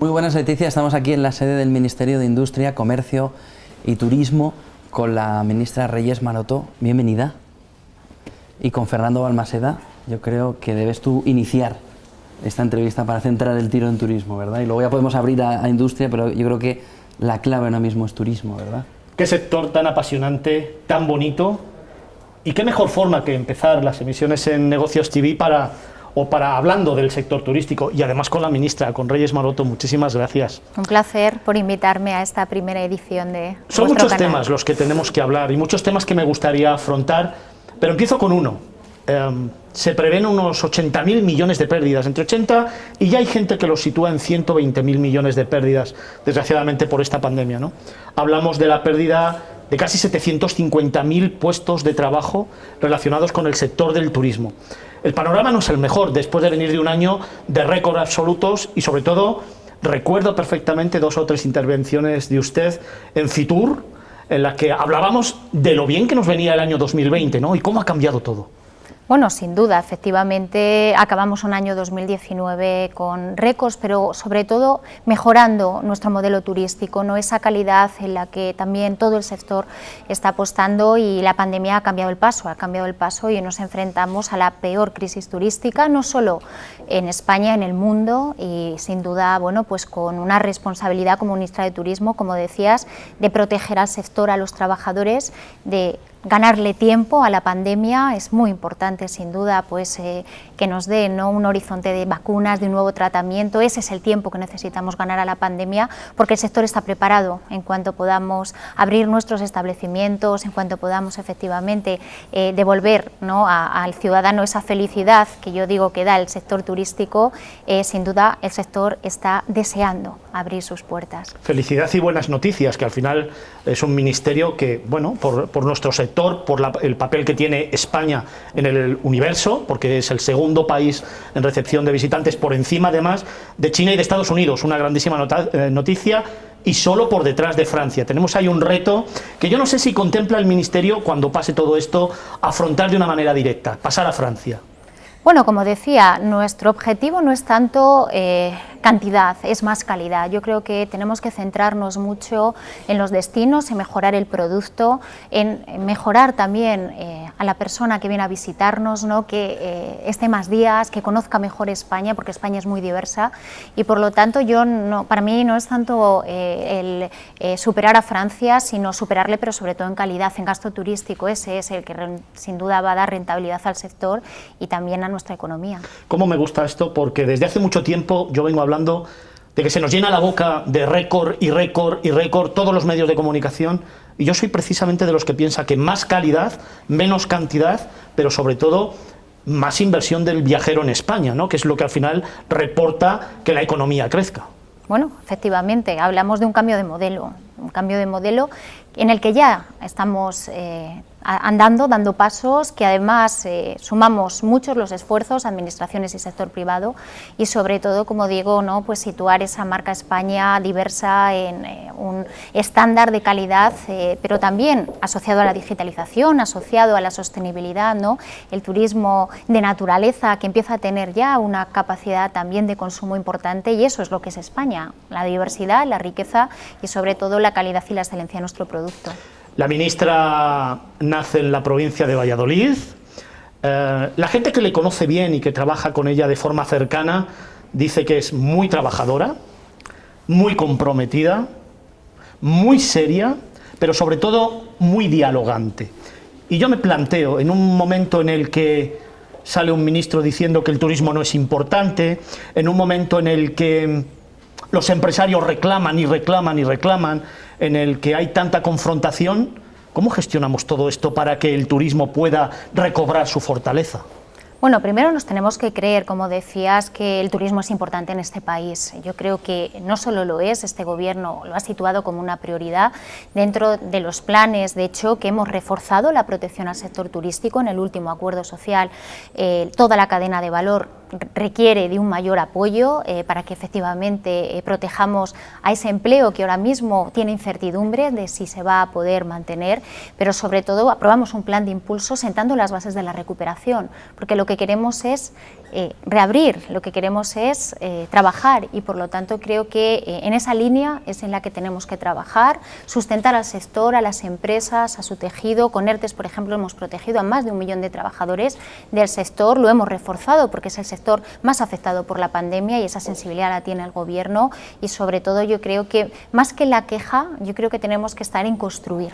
Muy buenas, Leticia. Estamos aquí en la sede del Ministerio de Industria, Comercio y Turismo con la ministra Reyes Maroto. Bienvenida. Y con Fernando Balmaseda. Yo creo que debes tú iniciar esta entrevista para centrar el tiro en turismo, ¿verdad? Y luego ya podemos abrir a industria, pero yo creo que la clave ahora mismo es turismo, ¿verdad? Qué sector tan apasionante, tan bonito, y qué mejor forma que empezar las emisiones en Negocios TV hablando del sector turístico, y además con la ministra, con Reyes Maroto. Muchísimas gracias. Un placer por invitarme a esta primera edición de Son vuestro muchos canal. temas los que tenemos que hablar y muchos temas que me gustaría afrontar, pero empiezo con uno. Se prevén unos 80.000 millones de pérdidas, entre 80, y ya hay gente que los sitúa en 120.000 millones de pérdidas, desgraciadamente por esta pandemia, ¿no? Hablamos de la pérdida de casi 750.000 puestos de trabajo relacionados con el sector del turismo. El panorama no es el mejor después de venir de un año de récord absolutos, y sobre todo recuerdo perfectamente 2 o 3 intervenciones de usted en Fitur, en las que hablábamos de lo bien que nos venía el año 2020, ¿no? Y cómo ha cambiado todo. Bueno, sin duda, efectivamente, acabamos un año 2019 con récords, pero sobre todo mejorando nuestro modelo turístico, ¿no? Esa calidad en la que también todo el sector está apostando, y la pandemia ha cambiado el paso y nos enfrentamos a la peor crisis turística, no solo en España, en el mundo, y sin duda, bueno, pues con una responsabilidad como ministra de Turismo, como decías, de proteger al sector, a los trabajadores, de ganarle tiempo a la pandemia. Es muy importante, sin duda, pues que nos dé, ¿no?, un horizonte de vacunas, de un nuevo tratamiento. Ese es el tiempo que necesitamos ganar a la pandemia, porque el sector está preparado. En cuanto podamos abrir nuestros establecimientos, en cuanto podamos efectivamente devolver, ¿no?, al ciudadano esa felicidad que yo digo que da el sector turístico, sin duda el sector está deseando abrir sus puertas. Felicidad y buenas noticias, que al final es un ministerio que, bueno, por nuestro sector, por el papel que tiene España en el universo, porque es el segundo país en recepción de visitantes, por encima además de China y de Estados Unidos, una grandísima noticia, y solo por detrás de Francia. Tenemos ahí un reto que yo no sé si contempla el ministerio, cuando pase todo esto, afrontar de una manera directa, pasar a Francia. Bueno, como decía, nuestro objetivo no es tanto cantidad, es más calidad. Yo creo que tenemos que centrarnos mucho en los destinos, en mejorar el producto, en mejorar también a la persona que viene a visitarnos, ¿no?, que esté más días, que conozca mejor España, porque España es muy diversa, y por lo tanto para mí no es tanto el superar a Francia, sino superarle, pero sobre todo en calidad, en gasto turístico. Ese es el que sin duda va a dar rentabilidad al sector y también a nuestra economía. Cómo me gusta esto, porque desde hace mucho tiempo yo vengo hablando de que se nos llena la boca de récord y récord y récord todos los medios de comunicación, y yo soy precisamente de los que piensa que más calidad, menos cantidad, pero sobre todo más inversión del viajero en España, ¿no?, que es lo que al final reporta que la economía crezca. Bueno, efectivamente, hablamos de un cambio de modelo en el que ya estamos dando pasos, que además sumamos muchos los esfuerzos, administraciones y sector privado, y sobre todo, como digo, ¿no?, pues situar esa marca España diversa en un estándar de calidad, pero también asociado a la digitalización, asociado a la sostenibilidad, ¿no?, el turismo de naturaleza, que empieza a tener ya una capacidad también de consumo importante, y eso es lo que es España: la diversidad, la riqueza y sobre todo la calidad y la excelencia de nuestro producto. La ministra nace en la provincia de Valladolid. La gente que le conoce bien y que trabaja con ella de forma cercana dice que es muy trabajadora, muy comprometida, muy seria, pero sobre todo muy dialogante. Y yo me planteo, en un momento en el que sale un ministro diciendo que el turismo no es importante, en un momento en el que los empresarios reclaman y reclaman y reclaman, en el que hay tanta confrontación, ¿cómo gestionamos todo esto para que el turismo pueda recobrar su fortaleza? Bueno, primero nos tenemos que creer, como decías, que el turismo es importante en este país. Yo creo que no solo lo es, este Gobierno lo ha situado como una prioridad dentro de los planes, de hecho, que hemos reforzado la protección al sector turístico en el último acuerdo social, toda la cadena de valor requiere de un mayor apoyo para que efectivamente protejamos a ese empleo que ahora mismo tiene incertidumbre de si se va a poder mantener, pero sobre todo aprobamos un plan de impulso sentando las bases de la recuperación, porque lo que queremos es reabrir, lo que queremos es trabajar, y por lo tanto creo que en esa línea es en la que tenemos que trabajar, sustentar al sector, a las empresas, a su tejido. Con ERTES, por ejemplo, hemos protegido a más de 1 millón de trabajadores del sector, lo hemos reforzado porque es el sector más afectado por la pandemia y esa sensibilidad la tiene el Gobierno, y sobre todo yo creo que más que la queja, yo creo que tenemos que estar en construir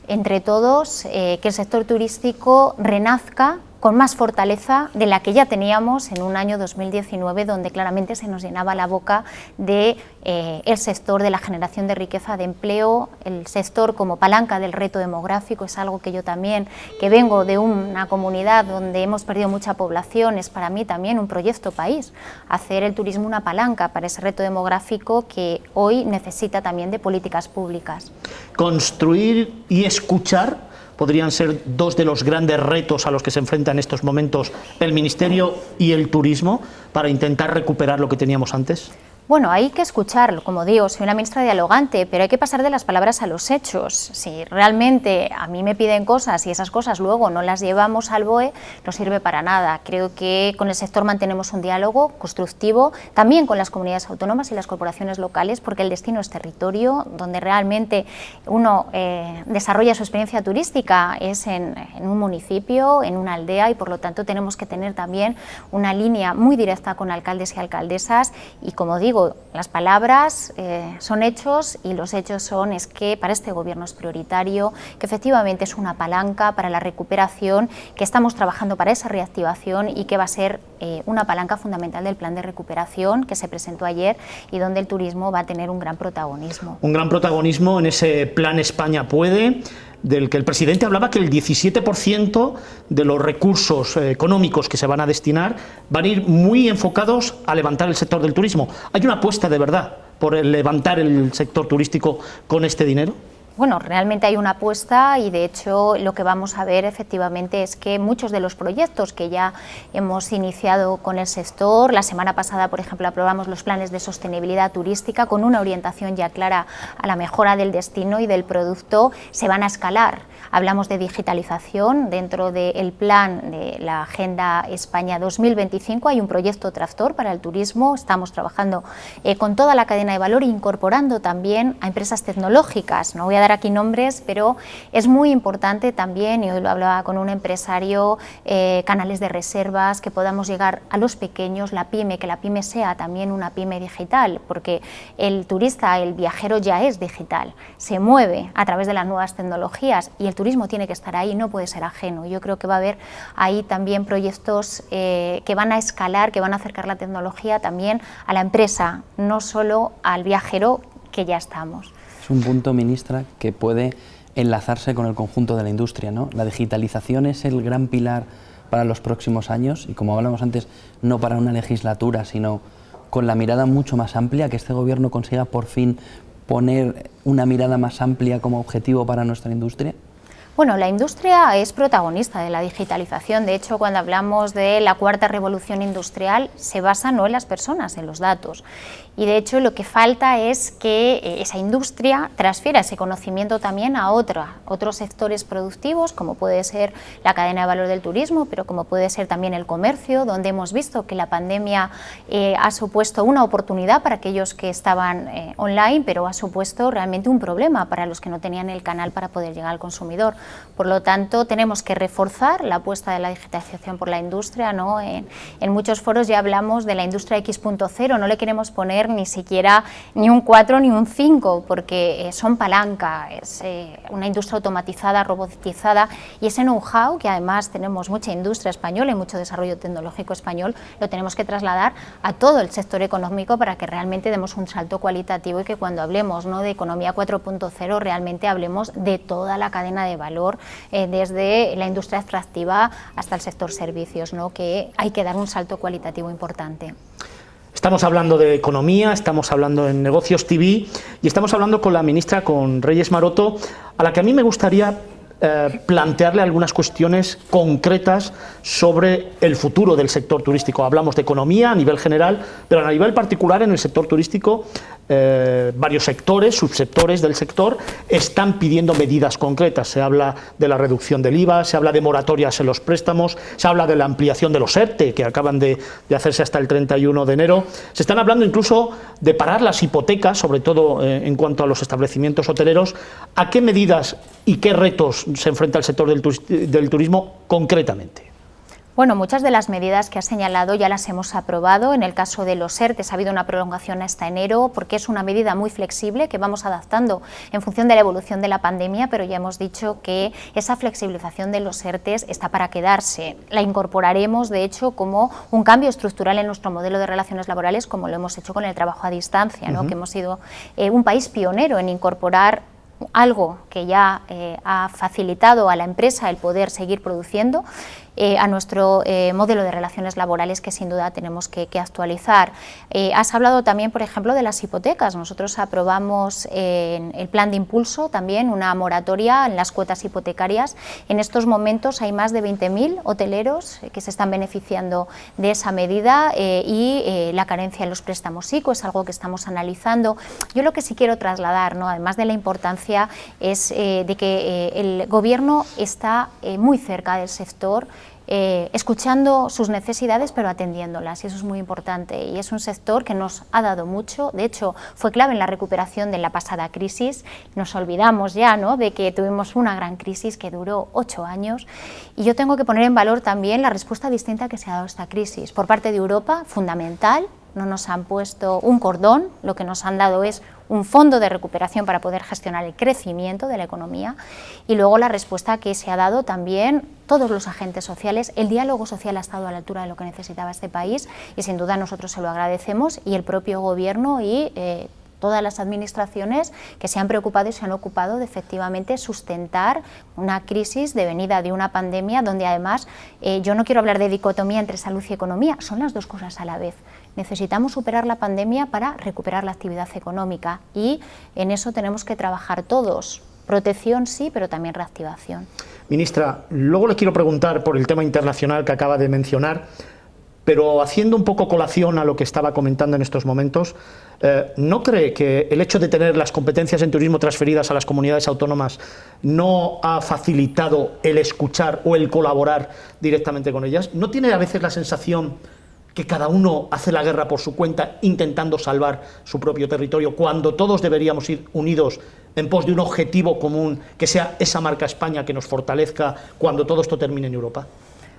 entre todos, que el sector turístico renazca con más fortaleza de la que ya teníamos en un año 2019, donde claramente se nos llenaba la boca de el sector de la generación de riqueza, de empleo, el sector como palanca del reto demográfico. Es algo que yo también, que vengo de una comunidad donde hemos perdido mucha población, es para mí también un proyecto país, hacer el turismo una palanca para ese reto demográfico que hoy necesita también de políticas públicas. Construir y escuchar podrían ser dos de los grandes retos a los que se enfrenta en estos momentos el Ministerio y el turismo para intentar recuperar lo que teníamos antes. Bueno, hay que escucharlo, como digo, soy una ministra dialogante, pero hay que pasar de las palabras a los hechos. Si realmente a mí me piden cosas y esas cosas luego no las llevamos al BOE, no sirve para nada. Creo que con el sector mantenemos un diálogo constructivo, también con las comunidades autónomas y las corporaciones locales, porque el destino es territorio, donde realmente uno desarrolla su experiencia turística es en un municipio, en una aldea, y por lo tanto tenemos que tener también una línea muy directa con alcaldes y alcaldesas, y como digo, las palabras son hechos, y los hechos son que para este Gobierno es prioritario, que efectivamente es una palanca para la recuperación, que estamos trabajando para esa reactivación y que va a ser una palanca fundamental del plan de recuperación que se presentó ayer y donde el turismo va a tener un gran protagonismo. Un gran protagonismo en ese plan España Puede, del que el presidente hablaba, que el 17% de los recursos económicos que se van a destinar van a ir muy enfocados a levantar el sector del turismo. ¿Hay una apuesta de verdad por levantar el sector turístico con este dinero? Bueno, realmente hay una apuesta, y de hecho lo que vamos a ver efectivamente es que muchos de los proyectos que ya hemos iniciado con el sector, la semana pasada por ejemplo aprobamos los planes de sostenibilidad turística con una orientación ya clara a la mejora del destino y del producto, se van a escalar. Hablamos de digitalización dentro del plan de la Agenda España 2025, hay un proyecto tractor para el turismo, estamos trabajando con toda la cadena de valor, incorporando también a empresas tecnológicas. No voy a dar aquí nombres, pero es muy importante también, y hoy lo hablaba con un empresario, canales de reservas, que podamos llegar a los pequeños, la pyme, que la pyme sea también una pyme digital, porque el turista, el viajero ya es digital, se mueve a través de las nuevas tecnologías, y el turismo tiene que estar ahí, no puede ser ajeno. Yo creo que va a haber ahí también proyectos que van a escalar, que van a acercar la tecnología también a la empresa, no solo al viajero, que ya estamos. Es un punto, ministra, que puede enlazarse con el conjunto de la industria, ¿no? La digitalización es el gran pilar para los próximos años, y como hablamos antes, no para una legislatura, sino con la mirada mucho más amplia, que este Gobierno consiga por fin poner una mirada más amplia como objetivo para nuestra industria. Bueno, la industria es protagonista de la digitalización. De hecho, cuando hablamos de la cuarta revolución industrial, se basa no en las personas, en los datos. Y de hecho lo que falta es que esa industria transfiera ese conocimiento también a otros sectores productivos, como puede ser la cadena de valor del turismo, pero como puede ser también el comercio, donde hemos visto que la pandemia ha supuesto una oportunidad para aquellos que estaban online, pero ha supuesto realmente un problema para los que no tenían el canal para poder llegar al consumidor. Por lo tanto, tenemos que reforzar la apuesta de la digitalización por la industria, ¿no? En muchos foros ya hablamos de la industria X.0, no le queremos poner ni siquiera ni un 4 ni un 5, porque son palanca, es una industria automatizada, robotizada, y ese know-how, que además tenemos mucha industria española y mucho desarrollo tecnológico español, lo tenemos que trasladar a todo el sector económico para que realmente demos un salto cualitativo, y que cuando hablemos, ¿no?, de economía 4.0 realmente hablemos de toda la cadena de valor, desde la industria extractiva hasta el sector servicios, ¿no?, que hay que dar un salto cualitativo importante. Estamos hablando de economía, estamos hablando en Negocios TV y estamos hablando con la ministra, con Reyes Maroto, a la que a mí me gustaría plantearle algunas cuestiones concretas sobre el futuro del sector turístico. Hablamos de economía a nivel general, pero a nivel particular en el sector turístico varios sectores, subsectores del sector están pidiendo medidas concretas. Se habla de la reducción del IVA, se habla de moratorias en los préstamos, se habla de la ampliación de los ERTE que acaban de hacerse hasta el 31 de enero. Se están hablando incluso de parar las hipotecas, sobre todo en cuanto a los establecimientos hoteleros. ¿A qué medidas y qué retos se enfrenta el sector del turismo concretamente? Bueno, muchas de las medidas que has señalado ya las hemos aprobado. En el caso de los ERTE ha habido una prolongación hasta enero porque es una medida muy flexible que vamos adaptando en función de la evolución de la pandemia, pero ya hemos dicho que esa flexibilización de los ERTE está para quedarse. La incorporaremos, de hecho, como un cambio estructural en nuestro modelo de relaciones laborales, como lo hemos hecho con el trabajo a distancia, ¿no? Que hemos sido un país pionero en incorporar algo que ya ha facilitado a la empresa el poder seguir produciendo a nuestro modelo de relaciones laborales que sin duda tenemos que actualizar. Has hablado también, por ejemplo, de las hipotecas. Nosotros aprobamos en el plan de impulso también una moratoria en las cuotas hipotecarias. En estos momentos hay más de 20.000 hoteleros que se están beneficiando de esa medida y la carencia en los préstamos ICO es algo que estamos analizando. Yo lo que sí quiero trasladar, ¿no?, además de la importancia, es de que el Gobierno está muy cerca del sector, escuchando sus necesidades pero atendiéndolas, y eso es muy importante, y es un sector que nos ha dado mucho. De hecho fue clave en la recuperación de la pasada crisis. Nos olvidamos ya, ¿no?, de que tuvimos una gran crisis que duró 8 años, y yo tengo que poner en valor también la respuesta distinta que se ha dado a esta crisis por parte de Europa, fundamental. No nos han puesto un cordón, lo que nos han dado es un fondo de recuperación para poder gestionar el crecimiento de la economía, y luego la respuesta que se ha dado también todos los agentes sociales. El diálogo social ha estado a la altura de lo que necesitaba este país y sin duda nosotros se lo agradecemos, y el propio Gobierno y todas las administraciones que se han preocupado y se han ocupado de efectivamente sustentar una crisis devenida de una pandemia donde además yo no quiero hablar de dicotomía entre salud y economía, son las dos cosas a la vez. Necesitamos superar la pandemia para recuperar la actividad económica y en eso tenemos que trabajar todos. Protección sí, pero también reactivación. Ministra, luego le quiero preguntar por el tema internacional que acaba de mencionar, pero haciendo un poco colación a lo que estaba comentando en estos momentos, ¿no cree que el hecho de tener las competencias en turismo transferidas a las comunidades autónomas no ha facilitado el escuchar o el colaborar directamente con ellas? ¿No tiene a veces la sensación que cada uno hace la guerra por su cuenta intentando salvar su propio territorio, cuando todos deberíamos ir unidos en pos de un objetivo común, que sea esa marca España que nos fortalezca cuando todo esto termine en Europa?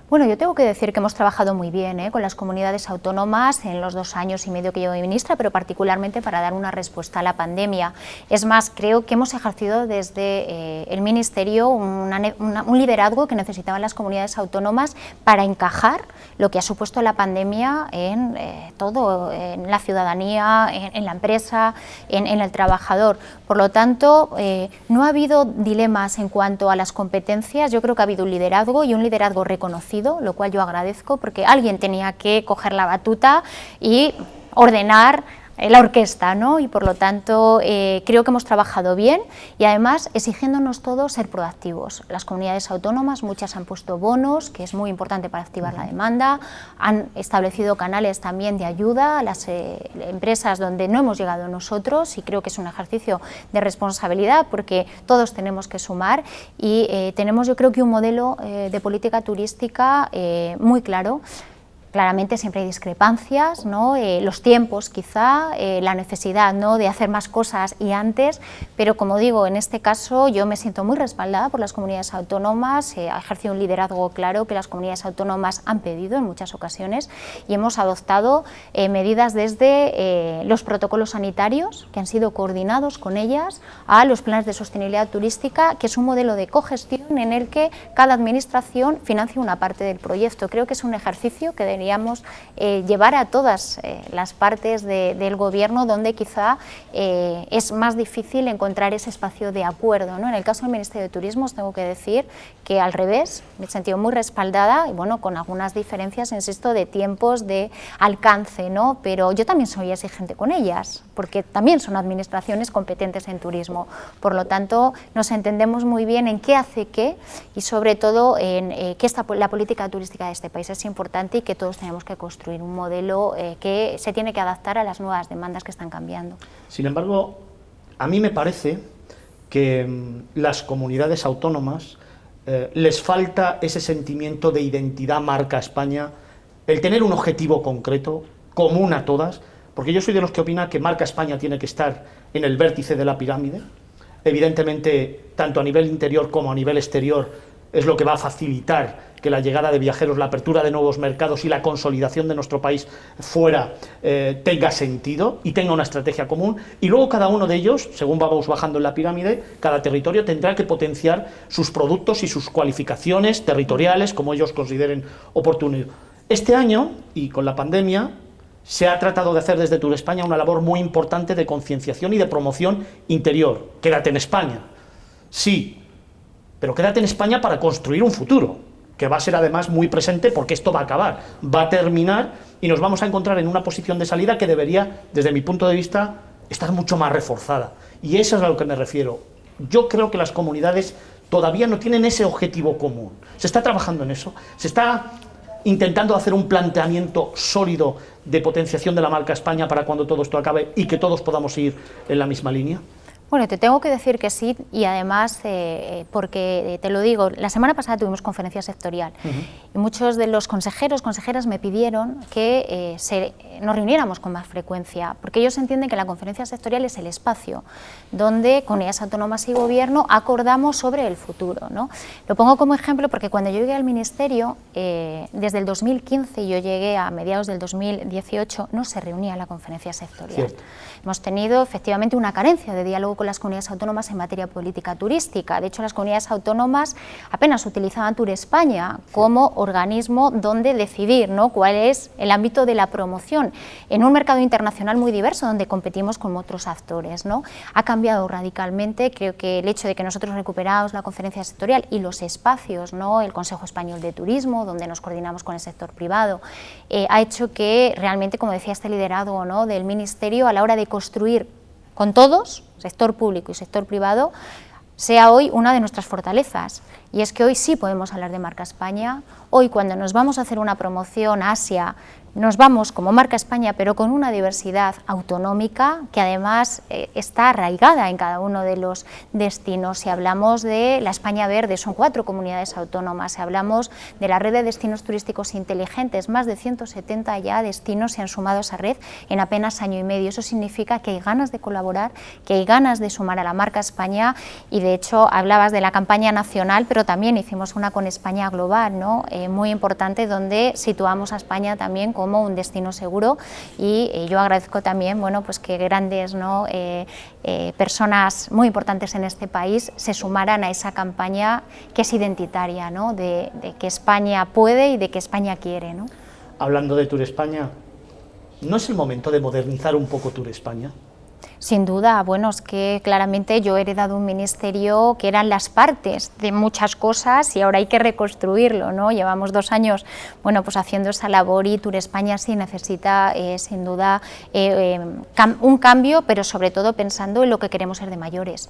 Bueno, yo tengo que decir que hemos trabajado muy bien con las comunidades autónomas en los 2 años y medio que llevo de ministra, pero particularmente para dar una respuesta a la pandemia. Es más, creo que hemos ejercido desde el Ministerio un liderazgo que necesitaban las comunidades autónomas para encajar lo que ha supuesto la pandemia en todo, en la ciudadanía, en la empresa, en el trabajador. Por lo tanto, no ha habido dilemas en cuanto a las competencias. Yo creo que ha habido un liderazgo y un liderazgo reconocido, lo cual yo agradezco, porque alguien tenía que coger la batuta y ordenar la orquesta, ¿no? Y por lo tanto creo que hemos trabajado bien y además exigiéndonos todos ser proactivos. Las comunidades autónomas, muchas han puesto bonos, que es muy importante para activar la demanda, han establecido canales también de ayuda a las empresas donde no hemos llegado nosotros, y creo que es un ejercicio de responsabilidad porque todos tenemos que sumar, y tenemos, yo creo, que un modelo de política turística muy claro. Claramente siempre hay discrepancias, ¿no? Los tiempos quizá, la necesidad, ¿no?, de hacer más cosas y antes, pero como digo, en este caso yo me siento muy respaldada por las comunidades autónomas, ha ejercido un liderazgo claro que las comunidades autónomas han pedido en muchas ocasiones, y hemos adoptado medidas desde los protocolos sanitarios que han sido coordinados con ellas, a los planes de sostenibilidad turística, que es un modelo de cogestión en el que cada administración financia una parte del proyecto. Creo que es un ejercicio que deberíamos llevar a todas las partes del Gobierno, donde quizá es más difícil encontrar ese espacio de acuerdo, ¿no? En el caso del Ministerio de Turismo os tengo que decir que al revés, me he sentido muy respaldada, y bueno, con algunas diferencias, insisto, de tiempos, de alcance, ¿no? Pero yo también soy exigente con ellas, porque también son administraciones competentes en turismo. Por lo tanto, nos entendemos muy bien en qué hace qué y sobre todo en que la política turística de este país es importante y que todos tenemos que construir un modelo que se tiene que adaptar a las nuevas demandas que están cambiando. Sin embargo, a mí me parece que las comunidades autónomas les falta ese sentimiento de identidad marca España, el tener un objetivo concreto, común a todas, porque yo soy de los que opina que marca España tiene que estar en el vértice de la pirámide. Evidentemente, tanto a nivel interior como a nivel exterior, es lo que va a facilitar que la llegada de viajeros, la apertura de nuevos mercados y la consolidación de nuestro país fuera tenga sentido y tenga una estrategia común. Y luego cada uno de ellos, según vamos bajando en la pirámide, cada territorio tendrá que potenciar sus productos y sus cualificaciones territoriales como ellos consideren oportuno. Este año, y con la pandemia, se ha tratado de hacer desde Turespaña una labor muy importante de concienciación y de promoción interior. Quédate en España. Sí, pero quédate en España para construir un futuro, que va a ser además muy presente porque esto va a acabar, va a terminar y nos vamos a encontrar en una posición de salida que debería, desde mi punto de vista, estar mucho más reforzada. Y eso es a lo que me refiero. Yo creo que las comunidades todavía no tienen ese objetivo común. Se está trabajando en eso, se está intentando hacer un planteamiento sólido de potenciación de la marca España para cuando todo esto acabe y que todos podamos ir en la misma línea. Bueno, te tengo que decir que sí, y además, porque te lo digo, la semana pasada tuvimos conferencia sectorial y muchos de los consejeras me pidieron que nos reuniéramos con más frecuencia, porque ellos entienden que la conferencia sectorial es el espacio donde comunidades autónomas y gobierno acordamos sobre el futuro, ¿no? Lo pongo como ejemplo porque cuando yo llegué al Ministerio, desde el 2015 y yo llegué a mediados del 2018, no se reunía la conferencia sectorial. Cierto. Hemos tenido efectivamente una carencia de diálogo con las comunidades autónomas en materia política turística. De hecho, las comunidades autónomas apenas utilizaban Turespaña como organismo donde decidir, ¿no?, cuál es el ámbito de la promoción en un mercado internacional muy diverso donde competimos con otros actores, ¿no? Ha cambiado radicalmente. Creo que el hecho de que nosotros recuperamos la conferencia sectorial y los espacios, ¿no?, el Consejo Español de Turismo, donde nos coordinamos con el sector privado, ha hecho que realmente, como decía, este liderazgo, ¿no?, del Ministerio a la hora de construir con todos, sector público y sector privado, sea hoy una de nuestras fortalezas. Y es que hoy sí podemos hablar de marca España. Hoy, cuando nos vamos a hacer una promoción a Asia, nos vamos como marca España, pero con una diversidad autonómica que además está arraigada en cada uno de los destinos. Si hablamos de la España Verde, son 4 comunidades autónomas. Si hablamos de la red de destinos turísticos inteligentes, más de 170 ya destinos se han sumado a esa red en apenas año y medio. Eso significa que hay ganas de colaborar, que hay ganas de sumar a la marca España, y de hecho hablabas de la campaña nacional, pero también hicimos una con España Global, ¿no?, muy importante, donde situamos a España también como un destino seguro. Y yo agradezco también, bueno, pues que grandes, ¿no?, personas muy importantes en este país se sumaran a esa campaña que es identitaria, ¿no?, de que España puede y de que España quiere, ¿no? Hablando de Turespaña, ¿no es el momento de modernizar un poco Turespaña? Sin duda, bueno, es que claramente yo he heredado un ministerio que eran las partes de muchas cosas y ahora hay que reconstruirlo, ¿no? Llevamos 2 años, bueno, pues haciendo esa labor, y Turespaña sí necesita sin duda un cambio, pero sobre todo pensando en lo que queremos ser de mayores.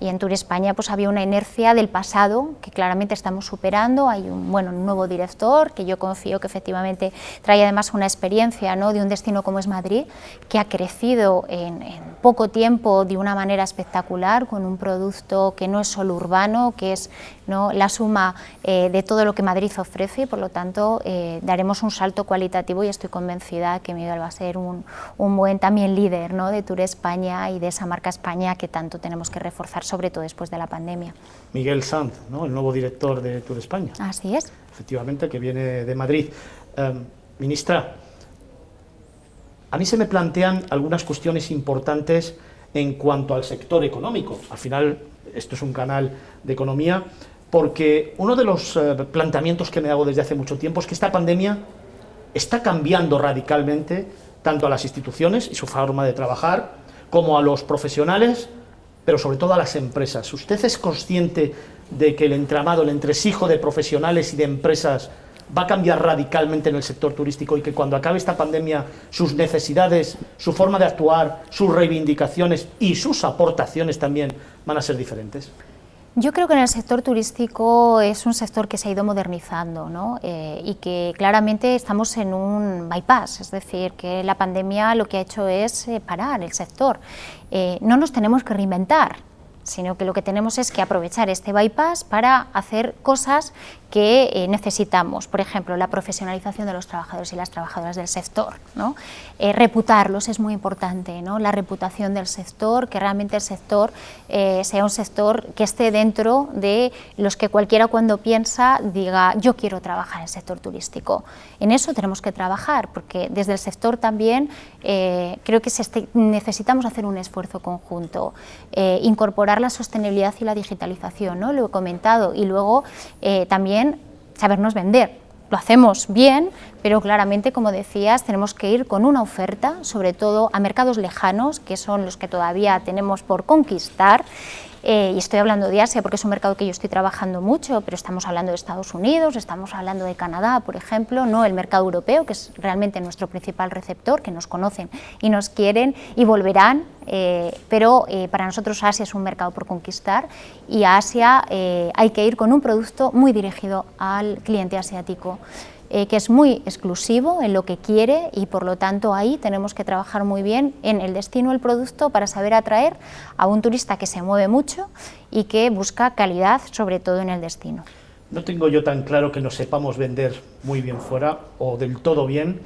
Y en Turespaña pues había una inercia del pasado que claramente estamos superando. Hay un nuevo director que yo confío que efectivamente trae además una experiencia, ¿no?, de un destino como es Madrid, que ha crecido en poco tiempo de una manera espectacular, con un producto que no es solo urbano, que es, ¿no?, la suma de todo lo que Madrid ofrece, y por lo tanto daremos un salto cualitativo, y estoy convencida que Miguel va a ser un buen también líder, ¿no?, de Turespaña y de esa marca España que tanto tenemos que reforzar, sobre todo después de la pandemia. Miguel Sanz, ¿no?, el nuevo director de Turespaña. Así es. Efectivamente, que viene de Madrid. Ministra, a mí se me plantean algunas cuestiones importantes en cuanto al sector económico. Al final, esto es un canal de economía, porque uno de los planteamientos que me hago desde hace mucho tiempo es que esta pandemia está cambiando radicalmente tanto a las instituciones y su forma de trabajar, como a los profesionales, pero sobre todo a las empresas. ¿Usted es consciente de que el entramado, el entresijo de profesionales y de empresas va a cambiar radicalmente en el sector turístico y que cuando acabe esta pandemia sus necesidades, su forma de actuar, sus reivindicaciones y sus aportaciones también van a ser diferentes? Yo creo que en el sector turístico es un sector que se ha ido modernizando, ¿no? Y que claramente estamos en un bypass, es decir, que la pandemia lo que ha hecho es parar el sector. No nos tenemos que reinventar, sino que lo que tenemos es que aprovechar este bypass para hacer cosas que necesitamos, por ejemplo, la profesionalización de los trabajadores y las trabajadoras del sector, ¿no? Reputarlos es muy importante, ¿no? La reputación del sector, que realmente el sector sea un sector que esté dentro de los que cualquiera cuando piensa diga yo quiero trabajar en el sector turístico. En eso tenemos que trabajar, porque desde el sector también creo que necesitamos hacer un esfuerzo conjunto, incorporar la sostenibilidad y la digitalización, ¿no? Lo he comentado, y luego también sabernos vender. Lo hacemos bien, pero claramente, como decías, tenemos que ir con una oferta, sobre todo a mercados lejanos, que son los que todavía tenemos por conquistar. Y estoy hablando de Asia porque es un mercado que yo estoy trabajando mucho, pero estamos hablando de Estados Unidos, estamos hablando de Canadá, por ejemplo, no el mercado europeo, que es realmente nuestro principal receptor, que nos conocen y nos quieren y volverán, pero para nosotros Asia es un mercado por conquistar, y a Asia hay que ir con un producto muy dirigido al cliente asiático, que es muy exclusivo en lo que quiere, y por lo tanto ahí tenemos que trabajar muy bien en el destino del producto para saber atraer a un turista que se mueve mucho y que busca calidad, sobre todo en el destino. No tengo yo tan claro que nos sepamos vender muy bien fuera o del todo bien,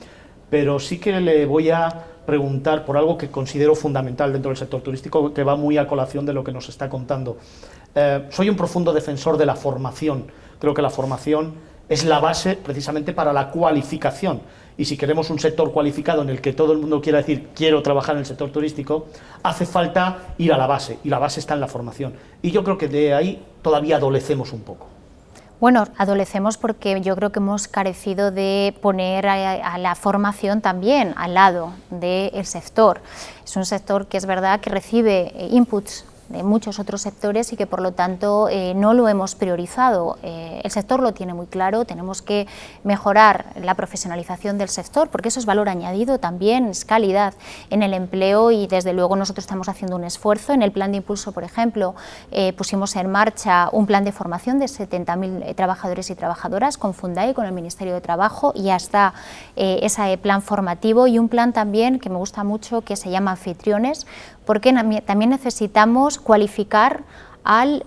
pero sí que le voy a preguntar por algo que considero fundamental dentro del sector turístico, que va muy a colación de lo que nos está contando. Soy un profundo defensor de la formación. Creo que la formación es la base precisamente para la cualificación, y si queremos un sector cualificado en el que todo el mundo quiera decir quiero trabajar en el sector turístico, hace falta ir a la base, y la base está en la formación, y yo creo que de ahí todavía adolecemos un poco. Bueno, adolecemos porque yo creo que hemos carecido de poner a la formación también al lado del sector. Es un sector que es verdad que recibe inputs de muchos otros sectores y que por lo tanto no lo hemos priorizado. El sector lo tiene muy claro, tenemos que mejorar la profesionalización del sector, porque eso es valor añadido también, es calidad en el empleo, y desde luego nosotros estamos haciendo un esfuerzo. En el plan de impulso, por ejemplo, pusimos en marcha un plan de formación de 70.000 trabajadores y trabajadoras con Fundae, con el Ministerio de Trabajo, y ya está ese plan formativo, y un plan también que me gusta mucho que se llama Anfitriones, porque también necesitamos cualificar al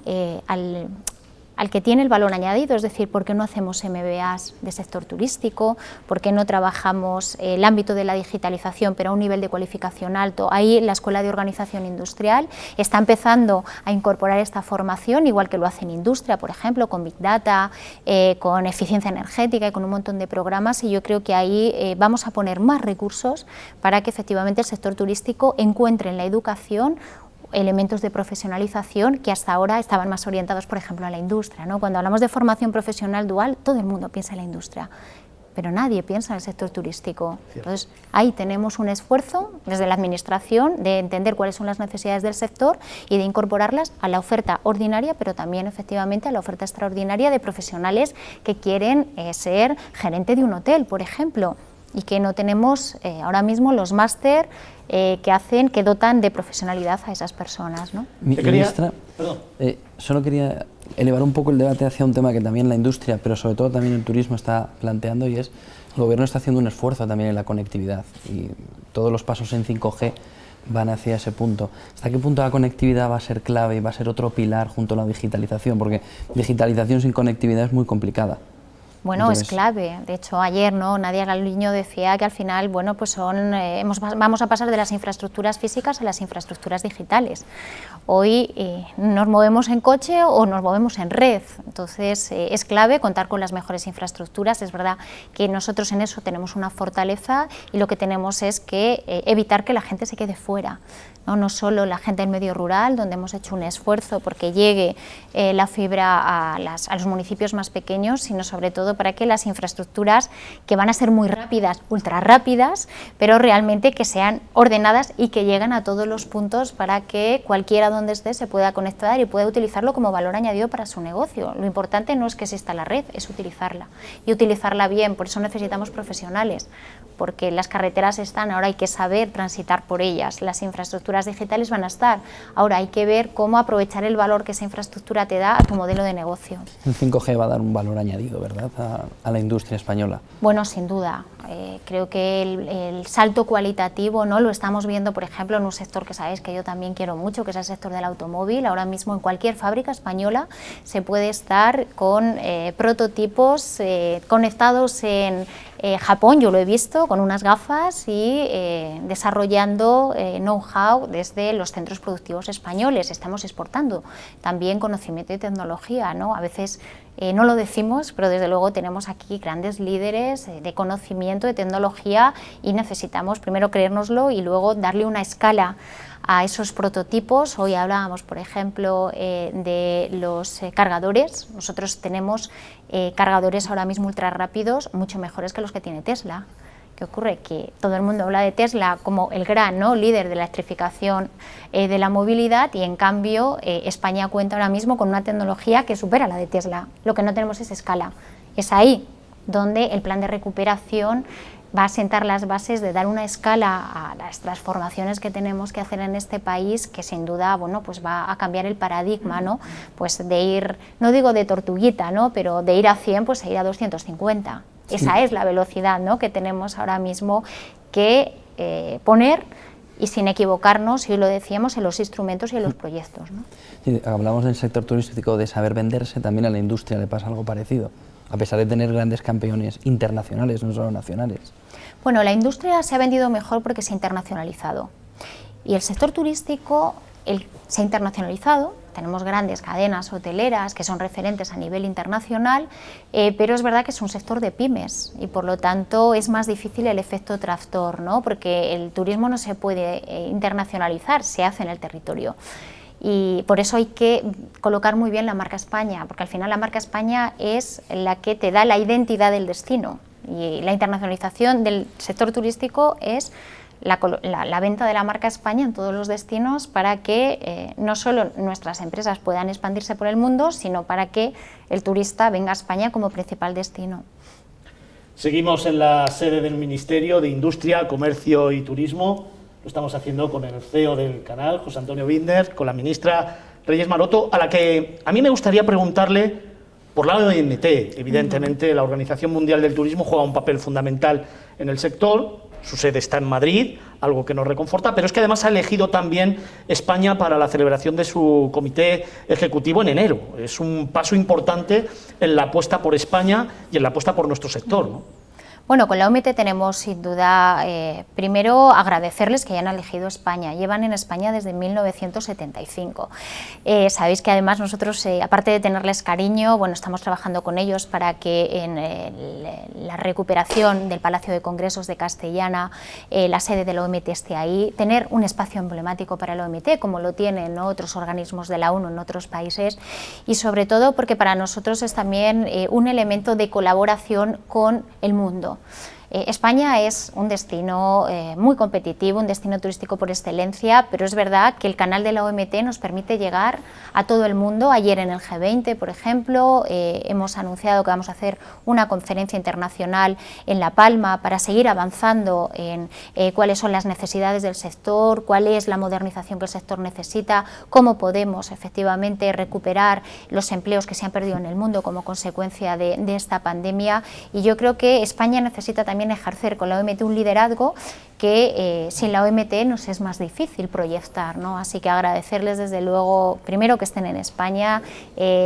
que tiene el valor añadido, es decir, ¿por qué no hacemos MBAs de sector turístico? ¿Por qué no trabajamos el ámbito de la digitalización pero a un nivel de cualificación alto? Ahí la Escuela de Organización Industrial está empezando a incorporar esta formación, igual que lo hace en industria, por ejemplo, con Big Data, con eficiencia energética y con un montón de programas, y yo creo que ahí vamos a poner más recursos para que efectivamente el sector turístico encuentre en la educación elementos de profesionalización que hasta ahora estaban más orientados, por ejemplo, a la industria, ¿no? Cuando hablamos de formación profesional dual, todo el mundo piensa en la industria, pero nadie piensa en el sector turístico. Entonces, ahí tenemos un esfuerzo desde la Administración de entender cuáles son las necesidades del sector y de incorporarlas a la oferta ordinaria, pero también efectivamente a la oferta extraordinaria de profesionales que quieren ser gerente de un hotel, por ejemplo, y que no tenemos ahora mismo los máster que dotan de profesionalidad a esas personas, ¿no? Ministra, solo quería elevar un poco el debate hacia un tema que también la industria, pero sobre todo también el turismo está planteando, y es el gobierno está haciendo un esfuerzo también en la conectividad, y todos los pasos en 5G van hacia ese punto. ¿Hasta qué punto la conectividad va a ser clave y va a ser otro pilar junto a la digitalización? Porque digitalización sin conectividad es muy complicada. Bueno, entonces, es clave. De hecho, ayer Nadia Galviño decía que al final, bueno, pues vamos a pasar de las infraestructuras físicas a las infraestructuras digitales. Hoy nos movemos en coche o nos movemos en red, entonces es clave contar con las mejores infraestructuras. Es verdad que nosotros en eso tenemos una fortaleza, y lo que tenemos es que evitar que la gente se quede fuera. No solo la gente del medio rural, donde hemos hecho un esfuerzo porque llegue la fibra a los municipios más pequeños, sino sobre todo trabajando para que las infraestructuras, que van a ser muy rápidas, ultra rápidas, pero realmente que sean ordenadas y que lleguen a todos los puntos para que cualquiera donde esté se pueda conectar y pueda utilizarlo como valor añadido para su negocio. Lo importante no es que exista la red, es utilizarla y utilizarla bien. Por eso necesitamos profesionales, porque las carreteras están, ahora hay que saber transitar por ellas, las infraestructuras digitales van a estar, ahora hay que ver cómo aprovechar el valor que esa infraestructura te da a tu modelo de negocio. El 5G va a dar un valor añadido, ¿verdad?, a la industria española. Bueno, sin duda. Creo que el salto cualitativo, ¿no?, lo estamos viendo, por ejemplo, en un sector que sabéis que yo también quiero mucho, que es el sector del automóvil. Ahora mismo en cualquier fábrica española se puede estar con prototipos conectados en Japón, yo lo he visto, con unas gafas y desarrollando know-how desde los centros productivos españoles. Estamos exportando también conocimiento y tecnología, ¿no? A veces no lo decimos, pero desde luego tenemos aquí grandes líderes de conocimiento, de tecnología, y necesitamos primero creérnoslo y luego darle una escala a esos prototipos. Hoy hablábamos, por ejemplo, de los cargadores. Nosotros tenemos cargadores ahora mismo ultra rápidos, mucho mejores que los que tiene Tesla. ¿Qué ocurre? Que todo el mundo habla de Tesla como el gran, ¿no?, líder de la electrificación de la movilidad, y en cambio España cuenta ahora mismo con una tecnología que supera la de Tesla. Lo que no tenemos es escala. Es ahí donde el plan de recuperación va a sentar las bases de dar una escala a las transformaciones que tenemos que hacer en este país, que sin duda, bueno, pues va a cambiar el paradigma, ¿no? Pues de ir, no digo de tortuguita, ¿no?, pero de ir a 100, pues a ir a 250. Sí. Esa es la velocidad, ¿no?, que tenemos ahora mismo que poner, y sin equivocarnos, y lo decíamos, en los instrumentos y en los proyectos, ¿no? Sí, hablamos del sector turístico, de saber venderse. También a la industria le pasa algo parecido, a pesar de tener grandes campeones internacionales, no solo nacionales. Bueno, la industria se ha vendido mejor porque se ha internacionalizado, y el sector turístico se ha internacionalizado. Tenemos grandes cadenas hoteleras que son referentes a nivel internacional, pero es verdad que es un sector de pymes y por lo tanto es más difícil el efecto tractor, ¿no?, porque el turismo no se puede internacionalizar, se hace en el territorio. Y por eso hay que colocar muy bien la marca España, porque al final la marca España es la que te da la identidad del destino, y la internacionalización del sector turístico es la venta de la marca España en todos los destinos, para que no solo nuestras empresas puedan expandirse por el mundo, sino para que el turista venga a España como principal destino. Seguimos en la sede del Ministerio de Industria, Comercio y Turismo. Lo estamos haciendo con el CEO del canal, José Antonio Binder, con la ministra Reyes Maroto, a la que a mí me gustaría preguntarle por la OMT. Evidentemente, la Organización Mundial del Turismo juega un papel fundamental en el sector. Su sede está en Madrid, algo que nos reconforta, pero es que además ha elegido también España para la celebración de su comité ejecutivo en enero. Es un paso importante en la apuesta por España y en la apuesta por nuestro sector, ¿no? Bueno, con la OMT tenemos sin duda, primero agradecerles que hayan elegido España. Llevan en España desde 1975. Sabéis que además nosotros, aparte de tenerles cariño, bueno, estamos trabajando con ellos para que en la recuperación del Palacio de Congresos de Castellana, la sede de la OMT esté ahí, tener un espacio emblemático para la OMT, como lo tienen, ¿no?, otros organismos de la ONU en otros países, y sobre todo porque para nosotros es también un elemento de colaboración con el mundo. España es un destino muy competitivo, un destino turístico por excelencia, pero es verdad que el canal de la OMT nos permite llegar a todo el mundo. Ayer en el G20, por ejemplo, hemos anunciado que vamos a hacer una conferencia internacional en La Palma para seguir avanzando en cuáles son las necesidades del sector, cuál es la modernización que el sector necesita, cómo podemos efectivamente recuperar los empleos que se han perdido en el mundo como consecuencia de esta pandemia. Y yo creo que España necesita también ejercer con la OMT un liderazgo que sin la OMT nos es más difícil proyectar, ¿no? Así que agradecerles desde luego, primero que estén en España,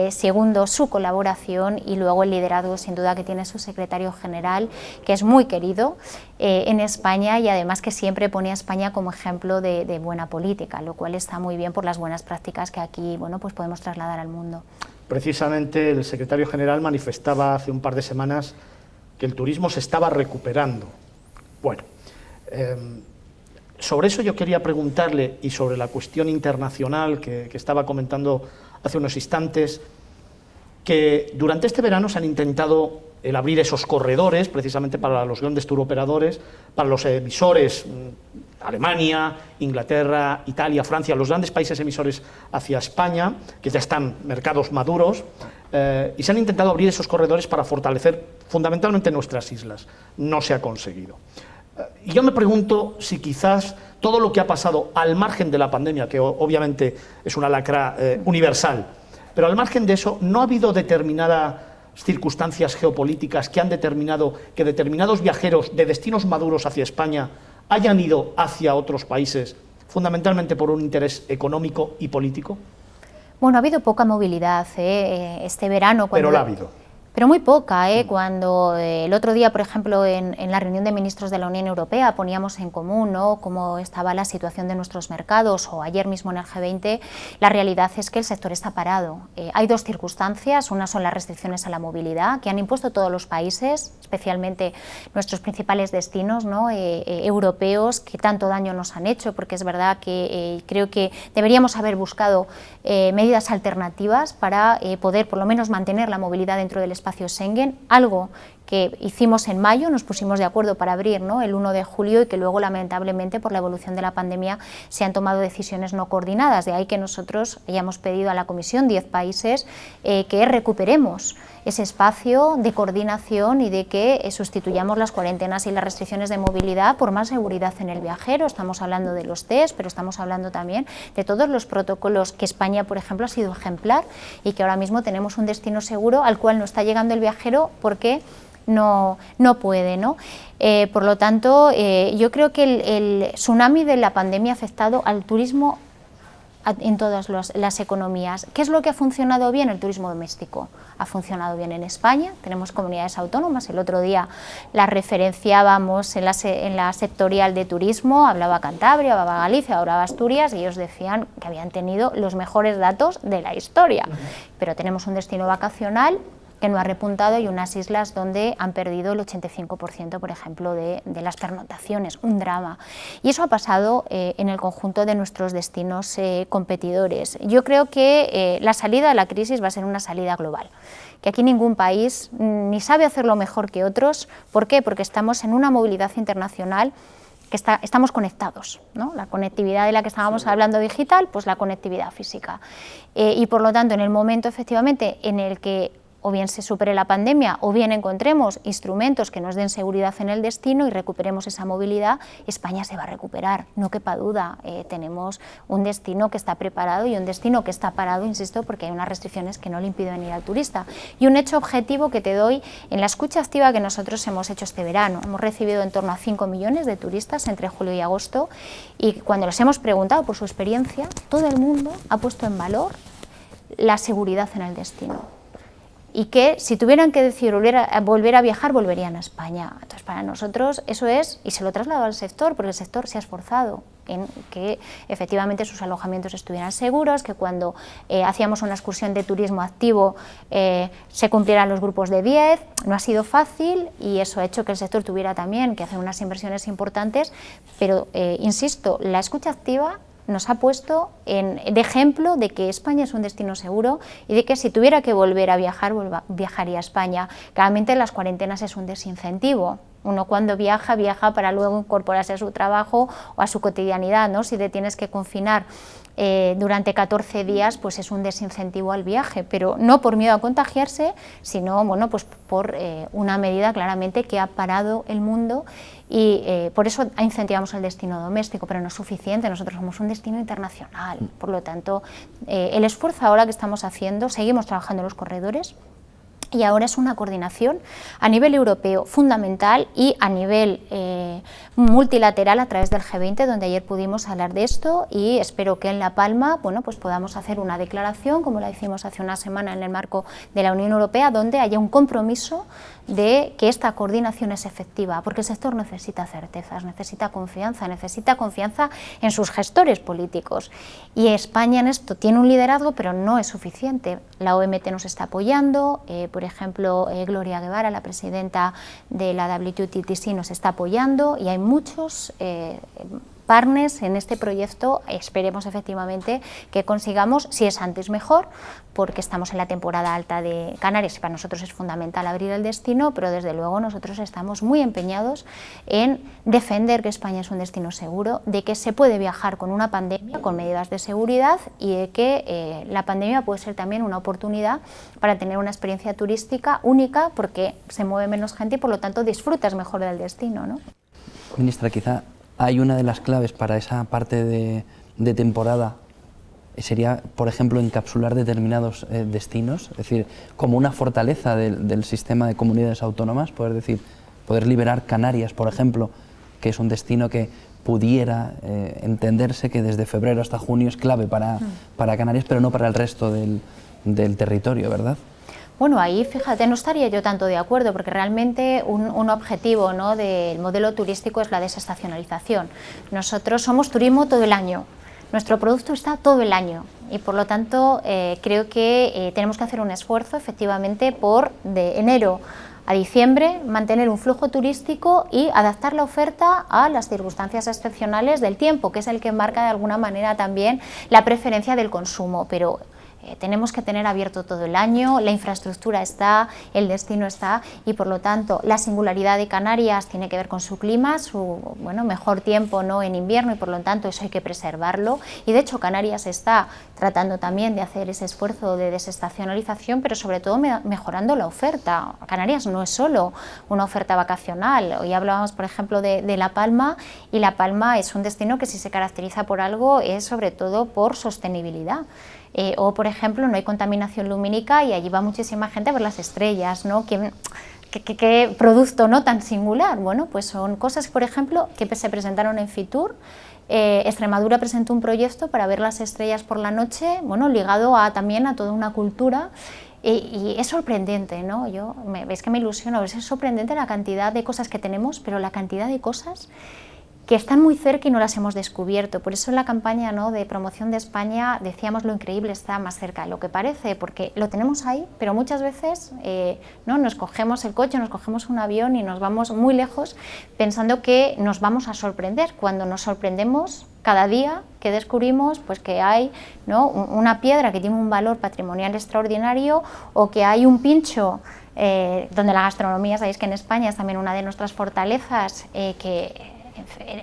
segundo su colaboración y luego el liderazgo sin duda que tiene su secretario general, que es muy querido en España y además que siempre pone a España como ejemplo de buena política, lo cual está muy bien por las buenas prácticas que aquí, bueno, pues podemos trasladar al mundo. Precisamente el secretario general manifestaba hace un par de semanas que el turismo se estaba recuperando. Bueno, sobre eso yo quería preguntarle, y sobre la cuestión internacional que estaba comentando hace unos instantes, que durante este verano se han intentado el abrir esos corredores precisamente para los grandes touroperadores, para los emisores, Alemania, Inglaterra, Italia, Francia, los grandes países emisores hacia España, que ya están mercados maduros, y se han intentado abrir esos corredores para fortalecer fundamentalmente nuestras islas. No se ha conseguido. Y yo me pregunto si quizás todo lo que ha pasado al margen de la pandemia, que obviamente es una lacra universal, pero al margen de eso, ¿no ha habido determinadas circunstancias geopolíticas que han determinado que determinados viajeros de destinos maduros hacia España hayan ido hacia otros países, fundamentalmente por un interés económico y político? Bueno, ha habido poca movilidad este verano. Pero la ha habido. Pero muy poca, cuando el otro día, por ejemplo, en la reunión de ministros de la Unión Europea poníamos en común, ¿no?, cómo estaba la situación de nuestros mercados, o ayer mismo en el G20, la realidad es que el sector está parado. Hay dos circunstancias: una son las restricciones a la movilidad que han impuesto todos los países, especialmente nuestros principales destinos, ¿no?, europeos, que tanto daño nos han hecho, porque es verdad que creo que deberíamos haber buscado medidas alternativas para poder por lo menos mantener la movilidad dentro del espacio Schengen, algo que hicimos en mayo, nos pusimos de acuerdo para abrir, ¿no?, el 1 de julio, y que luego lamentablemente por la evolución de la pandemia se han tomado decisiones no coordinadas. De ahí que nosotros hayamos pedido a la Comisión, 10 países, que recuperemos ese espacio de coordinación y de que sustituyamos las cuarentenas y las restricciones de movilidad por más seguridad en el viajero. Estamos hablando de los test, pero estamos hablando también de todos los protocolos que España, por ejemplo, ha sido ejemplar, y que ahora mismo tenemos un destino seguro al cual no está llegando el viajero porque no puede, ¿no? Por lo tanto, yo creo que el tsunami de la pandemia ha afectado al turismo en todas las economías. ¿Qué es lo que ha funcionado bien? El turismo doméstico ha funcionado bien en España. Tenemos comunidades autónomas. El otro día la referenciábamos en la sectorial de turismo, hablaba Cantabria, hablaba Galicia, hablaba Asturias, y ellos decían que habían tenido los mejores datos de la historia. Pero tenemos un destino vacacional que no ha repuntado, y unas islas donde han perdido el 85%, por ejemplo, de las pernoctaciones, un drama. Y eso ha pasado en el conjunto de nuestros destinos competidores. Yo creo que la salida de la crisis va a ser una salida global, que aquí ningún país ni sabe hacerlo mejor que otros. ¿Por qué? Porque estamos en una movilidad internacional que estamos conectados, ¿no? La conectividad de la que estábamos hablando digital, pues la conectividad física. Y por lo tanto, en el momento efectivamente en el que o bien se supere la pandemia, o bien encontremos instrumentos que nos den seguridad en el destino y recuperemos esa movilidad, España se va a recuperar, no quepa duda. Tenemos un destino que está preparado y un destino que está parado, insisto, porque hay unas restricciones que no le impiden ir al turista. Y un hecho objetivo que te doy: en la escucha activa que nosotros hemos hecho este verano, hemos recibido en torno a 5 millones de turistas entre julio y agosto, y cuando les hemos preguntado por su experiencia, todo el mundo ha puesto en valor la seguridad en el destino, y que si tuvieran que decidir volver a viajar, volverían a España. Entonces, para nosotros eso es, y se lo traslado al sector, porque el sector se ha esforzado en que efectivamente sus alojamientos estuvieran seguros, que cuando hacíamos una excursión de turismo activo se cumplieran los grupos de 10. No ha sido fácil, y eso ha hecho que el sector tuviera también que hacer unas inversiones importantes, pero insisto, la escucha activa nos ha puesto de ejemplo de que España es un destino seguro, y de que si tuviera que volver a viajar, viajaría a España. Claramente las cuarentenas es un desincentivo. Uno cuando viaja para luego incorporarse a su trabajo o a su cotidianidad, ¿no? Si te tienes que confinar durante 14 días, pues es un desincentivo al viaje, pero no por miedo a contagiarse, sino bueno, pues por una medida claramente que ha parado el mundo, y por eso incentivamos el destino doméstico, pero no es suficiente. Nosotros somos un destino internacional, por lo tanto el esfuerzo ahora que estamos haciendo, seguimos trabajando en los corredores, y ahora es una coordinación a nivel europeo fundamental y a nivel multilateral a través del G20, donde ayer pudimos hablar de esto, y espero que en La Palma, bueno, pues podamos hacer una declaración como la hicimos hace una semana en el marco de la Unión Europea, donde haya un compromiso de que esta coordinación es efectiva, porque el sector necesita certezas, necesita confianza en sus gestores políticos, y España en esto tiene un liderazgo, pero no es suficiente. La OMT nos está apoyando, por ejemplo, Gloria Guevara, la presidenta de la WTTC, nos está apoyando, y hay muchos partners en este proyecto. Esperemos efectivamente que consigamos, si es antes mejor, porque estamos en la temporada alta de Canarias y para nosotros es fundamental abrir el destino, pero desde luego nosotros estamos muy empeñados en defender que España es un destino seguro, de que se puede viajar con una pandemia, con medidas de seguridad, y de que la pandemia puede ser también una oportunidad para tener una experiencia turística única, porque se mueve menos gente y por lo tanto disfrutas mejor del destino, ¿no? Ministra, quizá hay una de las claves para esa parte de temporada, sería, por ejemplo, encapsular determinados destinos, es decir, como una fortaleza del sistema de comunidades autónomas, poder liberar Canarias, por ejemplo, que es un destino que pudiera entenderse que desde febrero hasta junio es clave para Canarias, pero no para el resto del territorio, ¿verdad? Bueno, ahí fíjate, no estaría yo tanto de acuerdo, porque realmente un objetivo, ¿no?, del modelo turístico es la desestacionalización. Nosotros somos turismo todo el año, nuestro producto está todo el año y por lo tanto creo que tenemos que hacer un esfuerzo efectivamente por de enero a diciembre mantener un flujo turístico y adaptar la oferta a las circunstancias excepcionales del tiempo, que es el que marca de alguna manera también la preferencia del consumo, pero tenemos que tener abierto todo el año, la infraestructura está, el destino está y por lo tanto la singularidad de Canarias tiene que ver con su clima, su mejor tiempo, ¿no?, en invierno, y por lo tanto eso hay que preservarlo, y de hecho Canarias está tratando también de hacer ese esfuerzo de desestacionalización, pero sobre todo mejorando la oferta. Canarias no es solo una oferta vacacional, hoy hablábamos por ejemplo de La Palma, y La Palma es un destino que si se caracteriza por algo es sobre todo por sostenibilidad. O, por ejemplo, no hay contaminación lumínica y allí va muchísima gente a ver las estrellas, ¿no? ¿Qué producto, ¿no?, tan singular? Bueno, pues son cosas, por ejemplo, que se presentaron en Fitur. Extremadura presentó un proyecto para ver las estrellas por la noche, ligado también a toda una cultura. Y es sorprendente, ¿no? Es que me ilusiono, es sorprendente la cantidad de cosas que tenemos, pero la cantidad de cosas que están muy cerca y no las hemos descubierto. Por eso en la campaña, ¿no?, de promoción de España decíamos lo increíble está más cerca de lo que parece, porque lo tenemos ahí, pero muchas veces nos cogemos el coche, nos cogemos un avión y nos vamos muy lejos pensando que nos vamos a sorprender, cuando nos sorprendemos cada día que descubrimos pues que hay, ¿no?, una piedra que tiene un valor patrimonial extraordinario, o que hay un pincho donde la gastronomía, sabéis que en España es también una de nuestras fortalezas, que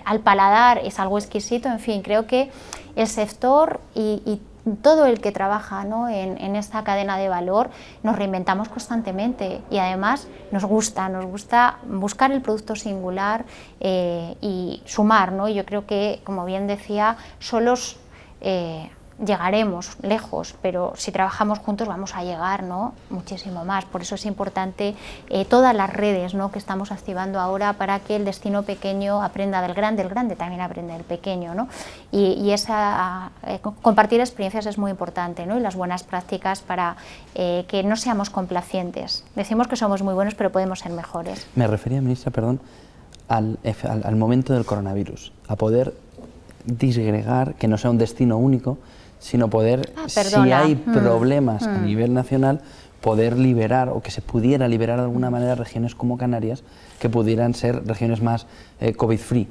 al paladar es algo exquisito. En fin, creo que el sector y todo el que trabaja, ¿no?, en esta cadena de valor nos reinventamos constantemente y además nos gusta buscar el producto singular y sumar, ¿no? Yo creo que, como bien decía, solos llegaremos lejos, pero si trabajamos juntos vamos a llegar, ¿no?, muchísimo más. Por eso es importante todas las redes, ¿no?, que estamos activando ahora para que el destino pequeño aprenda del grande también aprende del pequeño, ¿no? Y compartir experiencias es muy importante, ¿no?, y las buenas prácticas para que no seamos complacientes. Decimos que somos muy buenos, pero podemos ser mejores. Me refería, ministra, perdón, al momento del coronavirus, a poder disgregar, que no sea un destino único, sino poder, si hay problemas a nivel nacional, poder liberar, o que se pudiera liberar de alguna manera regiones como Canarias, que pudieran ser regiones más COVID-free,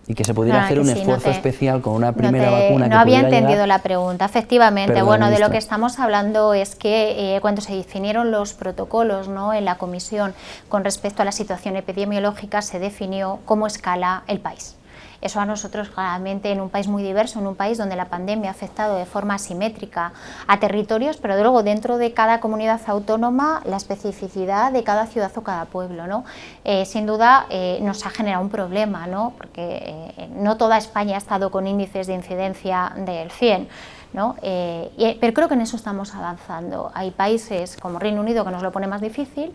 y que se pudiera hacer un esfuerzo especial con una primera vacuna. No había entendido la pregunta, efectivamente. De lo que estamos hablando es que cuando se definieron los protocolos, ¿no?, en la comisión con respecto a la situación epidemiológica, se definió cómo escala el país. Eso a nosotros, claramente, en un país muy diverso, en un país donde la pandemia ha afectado de forma asimétrica a territorios, pero luego dentro de cada comunidad autónoma la especificidad de cada ciudad o cada pueblo, ¿no? Sin duda nos ha generado un problema, ¿no?, porque no toda España ha estado con índices de incidencia del 100, ¿no? Pero creo que en eso estamos avanzando. Hay países como Reino Unido que nos lo pone más difícil,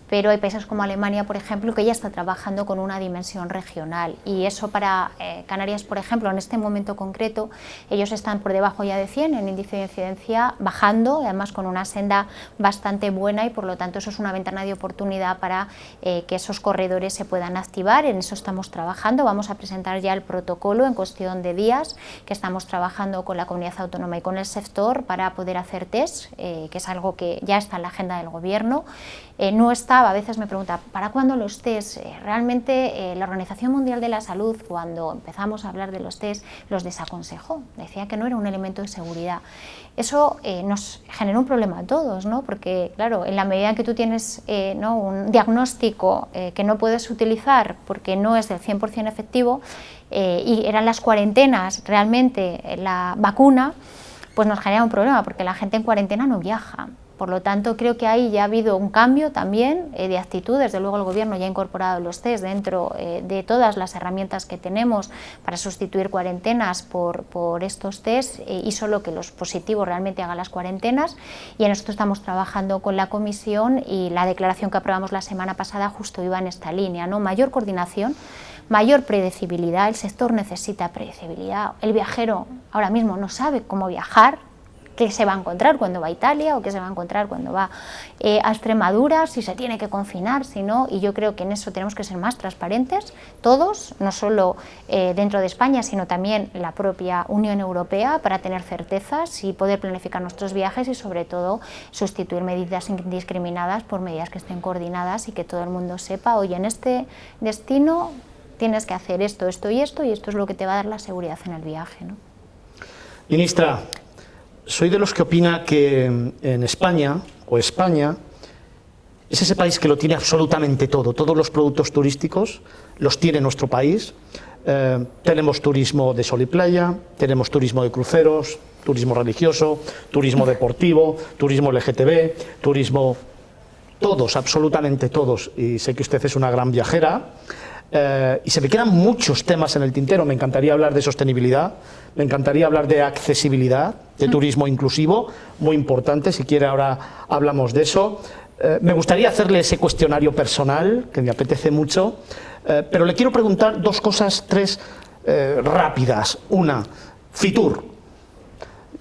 pero hay países como Alemania, por ejemplo, que ya está trabajando con una dimensión regional, y eso para Canarias, por ejemplo, en este momento concreto, ellos están por debajo ya de 100 en índice de incidencia, bajando, además con una senda bastante buena, y por lo tanto eso es una ventana de oportunidad para que esos corredores se puedan activar. En eso estamos trabajando, vamos a presentar ya el protocolo en cuestión de días, que estamos trabajando con la comunidad autónoma y con el sector para poder hacer test, que es algo que ya está en la agenda del gobierno. No estaba, a veces me pregunta, ¿para cuándo los test? Realmente la Organización Mundial de la Salud, cuando cuando empezamos a hablar de los test, los desaconsejó, decía que no era un elemento de seguridad. Eso nos generó un problema a todos, ¿no? Porque, claro, en la medida en que tú tienes ¿no? un diagnóstico que no puedes utilizar porque no es del 100% efectivo, y eran las cuarentenas realmente la vacuna, pues nos genera un problema, porque la gente en cuarentena no viaja. Por lo tanto, creo que ahí ya ha habido un cambio también de actitud. Desde luego el Gobierno ya ha incorporado los test dentro de todas las herramientas que tenemos para sustituir cuarentenas por estos test, y solo que los positivos realmente hagan las cuarentenas. Y en esto estamos trabajando con la Comisión, y la declaración que aprobamos la semana pasada justo iba en esta línea, ¿no? Mayor coordinación, mayor predecibilidad. El sector necesita predecibilidad. El viajero ahora mismo no sabe cómo viajar, qué se va a encontrar cuando va a Italia o qué se va a encontrar cuando va a Extremadura, si se tiene que confinar, si no, y yo creo que en eso tenemos que ser más transparentes, todos, no solo dentro de España, sino también la propia Unión Europea, para tener certezas y poder planificar nuestros viajes, y sobre todo sustituir medidas indiscriminadas por medidas que estén coordinadas y que todo el mundo sepa, oye, en este destino tienes que hacer esto, esto y esto, y esto es lo que te va a dar la seguridad en el viaje, ¿no? Ministra, soy de los que opina que en España, o España, es ese país que lo tiene absolutamente todo. Todos los productos turísticos los tiene nuestro país. Tenemos turismo de sol y playa, tenemos turismo de cruceros, turismo religioso, turismo deportivo, turismo LGTB, turismo... Todos, absolutamente todos. Y sé que usted es una gran viajera. Y se me quedan muchos temas en el tintero. Me encantaría hablar de sostenibilidad, me encantaría hablar de accesibilidad, de turismo inclusivo, muy importante, si quiere ahora hablamos de eso. Me gustaría hacerle ese cuestionario personal, que me apetece mucho, pero le quiero preguntar dos cosas, tres rápidas. Una, Fitur.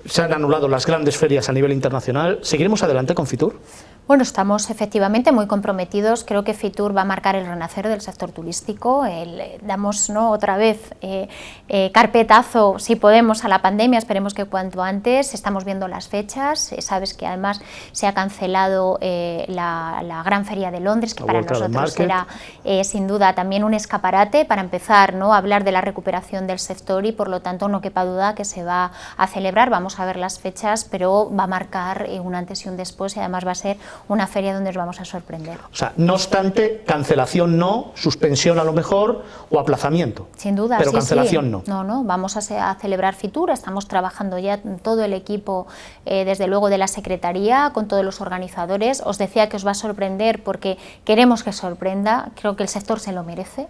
Se han anulado las grandes ferias a nivel internacional. ¿Seguiremos adelante con Fitur? Bueno, estamos efectivamente muy comprometidos. Creo que Fitur va a marcar el renacer del sector turístico. Damos, ¿no?, otra vez carpetazo, si podemos, a la pandemia. Esperemos que cuanto antes. Estamos viendo las fechas. Sabes que además se ha cancelado la Gran Feria de Londres, que para nosotros era sin duda también un escaparate para empezar, ¿no?, a hablar de la recuperación del sector, y por lo tanto no quepa duda que se va a celebrar. Vamos a ver las fechas, pero va a marcar un antes y un después, y además va a ser una feria donde nos vamos a sorprender. O sea, no obstante, cancelación no, suspensión a lo mejor, o aplazamiento. Sin duda, pero sí, cancelación sí. no. No, vamos a celebrar Fitur. Estamos trabajando ya todo el equipo, desde luego de la Secretaría, con todos los organizadores. Os decía que os va a sorprender porque queremos que sorprenda, creo que el sector se lo merece.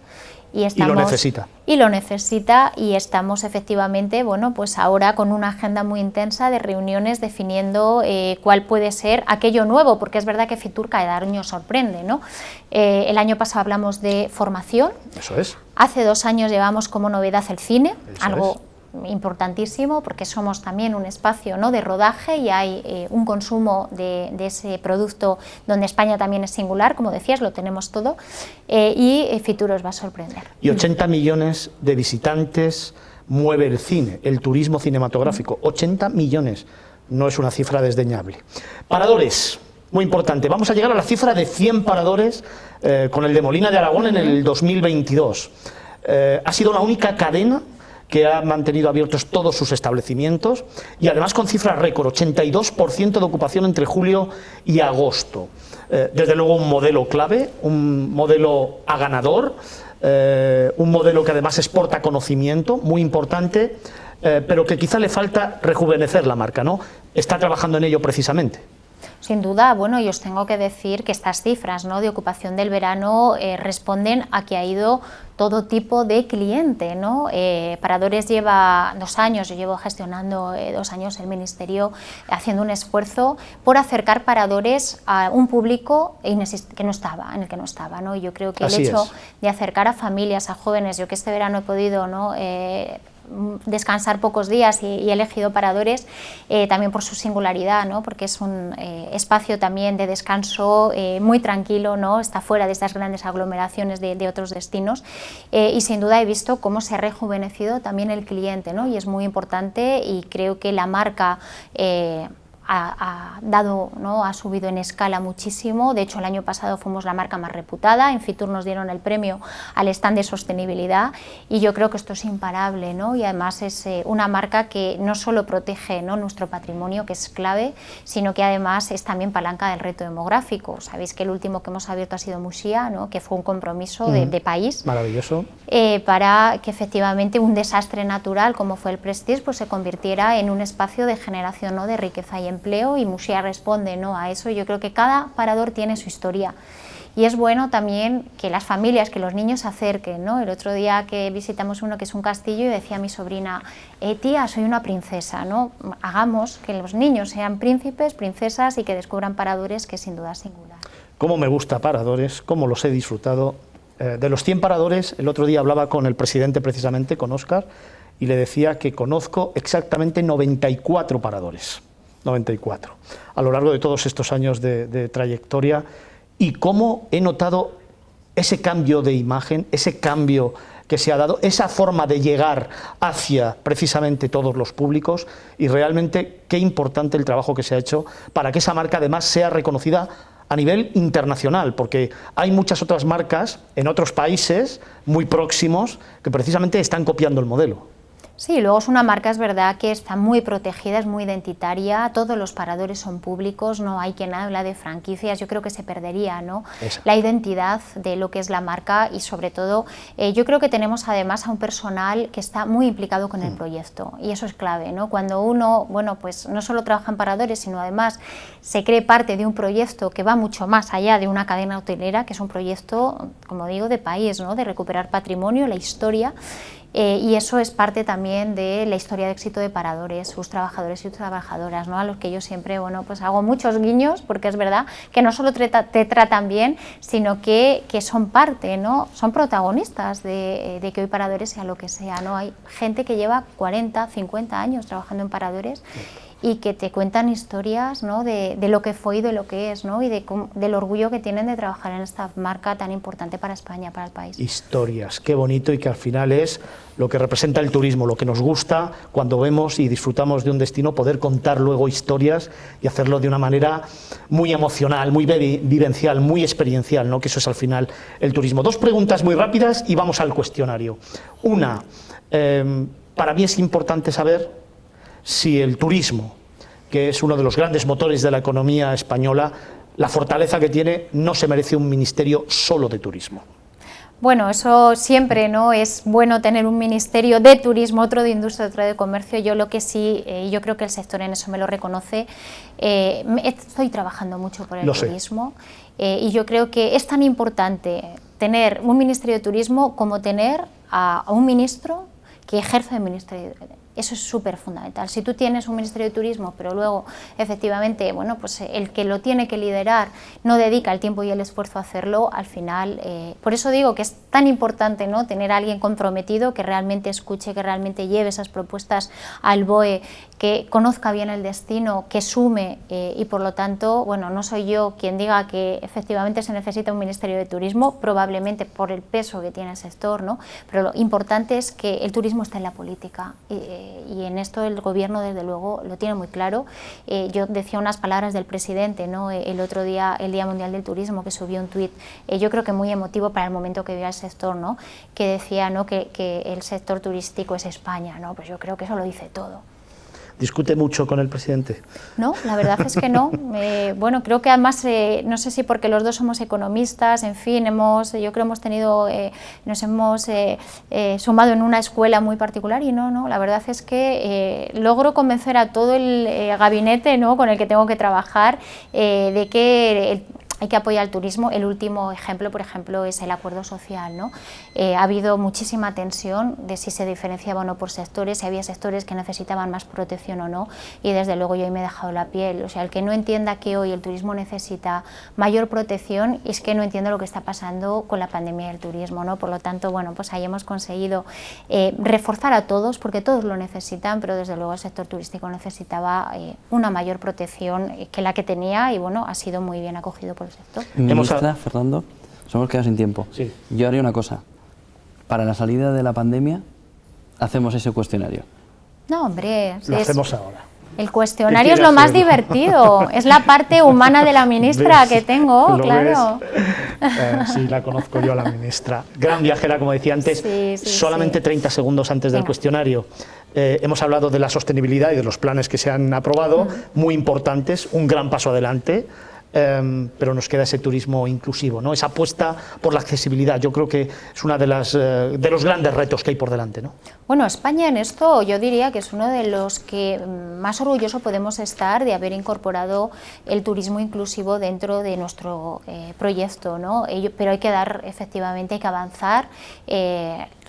Y lo necesita. Y lo necesita, y estamos efectivamente, bueno, pues ahora con una agenda muy intensa de reuniones definiendo cuál puede ser aquello nuevo, porque es verdad que Fitur cada año sorprende, ¿no? El año pasado hablamos de formación. Eso es. Hace 2 años llevamos como novedad el cine, algo importantísimo, porque somos también un espacio, ¿no?, de rodaje, y hay un consumo de ese producto donde España también es singular, como decías, lo tenemos todo, y Fitur os va a sorprender. Y 80 millones de visitantes mueve el cine, el turismo cinematográfico. 80 millones, no es una cifra desdeñable. Paradores, muy importante, vamos a llegar a la cifra de 100 paradores con el de Molina de Aragón en el 2022. Ha sido la única cadena que ha mantenido abiertos todos sus establecimientos, y además con cifras récord, 82% de ocupación entre julio y agosto. Desde luego un modelo clave, un modelo a ganador, un modelo que además exporta conocimiento, muy importante, pero que quizá le falta rejuvenecer la marca, ¿no? Está trabajando en ello precisamente. Sin duda, bueno, y os tengo que decir que estas cifras, ¿no?, de ocupación del verano responden a que ha ido todo tipo de cliente, ¿no? Paradores lleva 2 años, yo llevo gestionando 2 años el Ministerio, haciendo un esfuerzo por acercar paradores a un público en el que no estaba, ¿no? Y yo creo que el hecho de acercar a familias, a jóvenes, yo que este verano he podido, ¿no?, descansar pocos días y he elegido paradores también por su singularidad, ¿no?, porque es un espacio también de descanso muy tranquilo, ¿no?, está fuera de estas grandes aglomeraciones de otros destinos, y sin duda he visto cómo se ha rejuvenecido también el cliente, ¿no?, y es muy importante, y creo que la marca ha subido en escala muchísimo. De hecho, el año pasado fuimos la marca más reputada, en Fitur nos dieron el premio al stand de sostenibilidad y yo creo que esto es imparable, ¿no? Y además es una marca que no solo protege, ¿no?, nuestro patrimonio, que es clave, sino que además es también palanca del reto demográfico. Sabéis que el último que hemos abierto ha sido Muxía, ¿no?, que fue un compromiso de país. Maravilloso. Para que efectivamente un desastre natural como fue el Prestige pues se convirtiera en un espacio de generación, ¿no?, de riqueza y empleo, y Muxía responde, ¿no?, a eso. Yo creo que cada parador tiene su historia y es bueno también que las familias, que los niños se acerquen, ¿no? El otro día que visitamos uno que es un castillo y decía mi sobrina, tía, soy una princesa, ¿no? Hagamos que los niños sean príncipes, princesas y que descubran paradores, que sin duda es singular. Cómo me gusta Paradores, cómo los he disfrutado. De los 100 paradores, el otro día hablaba con el presidente precisamente, con Óscar, y le decía que conozco exactamente 94 paradores. 94, a lo largo de todos estos años de trayectoria, y cómo he notado ese cambio de imagen, ese cambio que se ha dado, esa forma de llegar hacia precisamente todos los públicos, y realmente qué importante el trabajo que se ha hecho para que esa marca además sea reconocida a nivel internacional, porque hay muchas otras marcas en otros países muy próximos que precisamente están copiando el modelo. Sí, luego es una marca, es verdad, que está muy protegida, es muy identitaria, todos los paradores son públicos, no hay quien habla de franquicias, yo creo que se perdería, ¿no?, la identidad de lo que es la marca, y sobre todo yo creo que tenemos además a un personal que está muy implicado con el proyecto, y eso es clave, ¿no? Cuando uno, bueno, pues no solo trabaja en paradores, sino además se cree parte de un proyecto que va mucho más allá de una cadena hotelera, que es un proyecto, como digo, de país, ¿no?, de recuperar patrimonio, la historia. Y eso es parte también de la historia de éxito de Paradores, sus trabajadores y trabajadoras, ¿no?, a los que yo siempre, bueno, pues hago muchos guiños, porque es verdad que no solo te tratan bien, sino que son parte, ¿no?, son protagonistas de que hoy Paradores sea lo que sea, ¿no? Hay gente que lleva 40, 50 años trabajando en Paradores y que te cuentan historias, ¿no?, de lo que fue y de lo que es, ¿no?, y del orgullo que tienen de trabajar en esta marca tan importante para España, para el país. Historias, qué bonito, y que al final es lo que representa el turismo, lo que nos gusta cuando vemos y disfrutamos de un destino, poder contar luego historias y hacerlo de una manera muy emocional, muy vivencial, muy experiencial, ¿no?, que eso es al final el turismo. Dos preguntas muy rápidas y vamos al cuestionario. Una, para mí es importante saber si el turismo, que es uno de los grandes motores de la economía española, la fortaleza que tiene, no se merece un ministerio solo de turismo. Bueno, eso siempre, ¿no?, es bueno tener un ministerio de turismo, otro de industria, otro de comercio. Yo lo que sí, y yo creo que el sector en eso me lo reconoce, estoy trabajando mucho por el turismo, y yo creo que es tan importante tener un ministerio de turismo como tener a un ministro que ejerce el ministerio de turismo. Eso es súper fundamental. Si tú tienes un Ministerio de Turismo, pero luego, efectivamente, bueno, pues el que lo tiene que liderar no dedica el tiempo y el esfuerzo a hacerlo, al final, por eso digo que es tan importante, ¿no?, tener a alguien comprometido, que realmente escuche, que realmente lleve esas propuestas al BOE, que conozca bien el destino, que sume, y por lo tanto, bueno, no soy yo quien diga que efectivamente se necesita un Ministerio de Turismo, probablemente por el peso que tiene el sector, ¿no?, pero lo importante es que el turismo está en la política, y en esto el gobierno desde luego lo tiene muy claro. Yo decía unas palabras del presidente, ¿no?, el otro día, el Día Mundial del Turismo, que subió un tuit, yo creo que muy emotivo para el momento que vive el sector, ¿no?, que decía, ¿no?, que el sector turístico es España, ¿no? Pues yo creo que eso lo dice todo. ¿Discute mucho con el presidente? No, la verdad es que no. Bueno, creo que además, no sé si porque los dos somos economistas, en fin, yo creo que hemos tenido, nos hemos sumado en una escuela muy particular, y no, la verdad es que logro convencer a todo el gabinete, ¿no?, con el que tengo que trabajar, de que hay que apoyar el turismo. El último ejemplo, por ejemplo, es el acuerdo social, ¿no? Ha habido muchísima tensión de si se diferenciaba o no por sectores, si había sectores que necesitaban más protección o no, y desde luego yo ahí me he dejado la piel. O sea, el que no entienda que hoy el turismo necesita mayor protección es que no entiende lo que está pasando con la pandemia del turismo, ¿no? Por lo tanto, bueno, pues ahí hemos conseguido reforzar a todos, porque todos lo necesitan, pero desde luego el sector turístico necesitaba una mayor protección que la que tenía, y bueno, ha sido muy bien acogido por el sector. Ministra, Fernando, nos hemos quedado sin tiempo. Sí. Yo haría una cosa. Para la salida de la pandemia, hacemos ese cuestionario. No, hombre. Lo hacemos ahora. El cuestionario es lo más divertido, es la parte humana de la ministra que tengo, claro. Sí, la conozco yo a la ministra. Gran viajera, como decía antes, solamente 30 segundos antes del cuestionario. Hemos hablado de la sostenibilidad y de los planes que se han aprobado, muy importantes, un gran paso adelante. Pero nos queda ese turismo inclusivo, ¿no? Esa apuesta por la accesibilidad. Yo creo que es uno de los grandes retos que hay por delante, ¿no? Bueno, España en esto yo diría que es uno de los que más orgulloso podemos estar de haber incorporado el turismo inclusivo dentro de nuestro proyecto, ¿no? Pero hay que efectivamente hay que avanzar.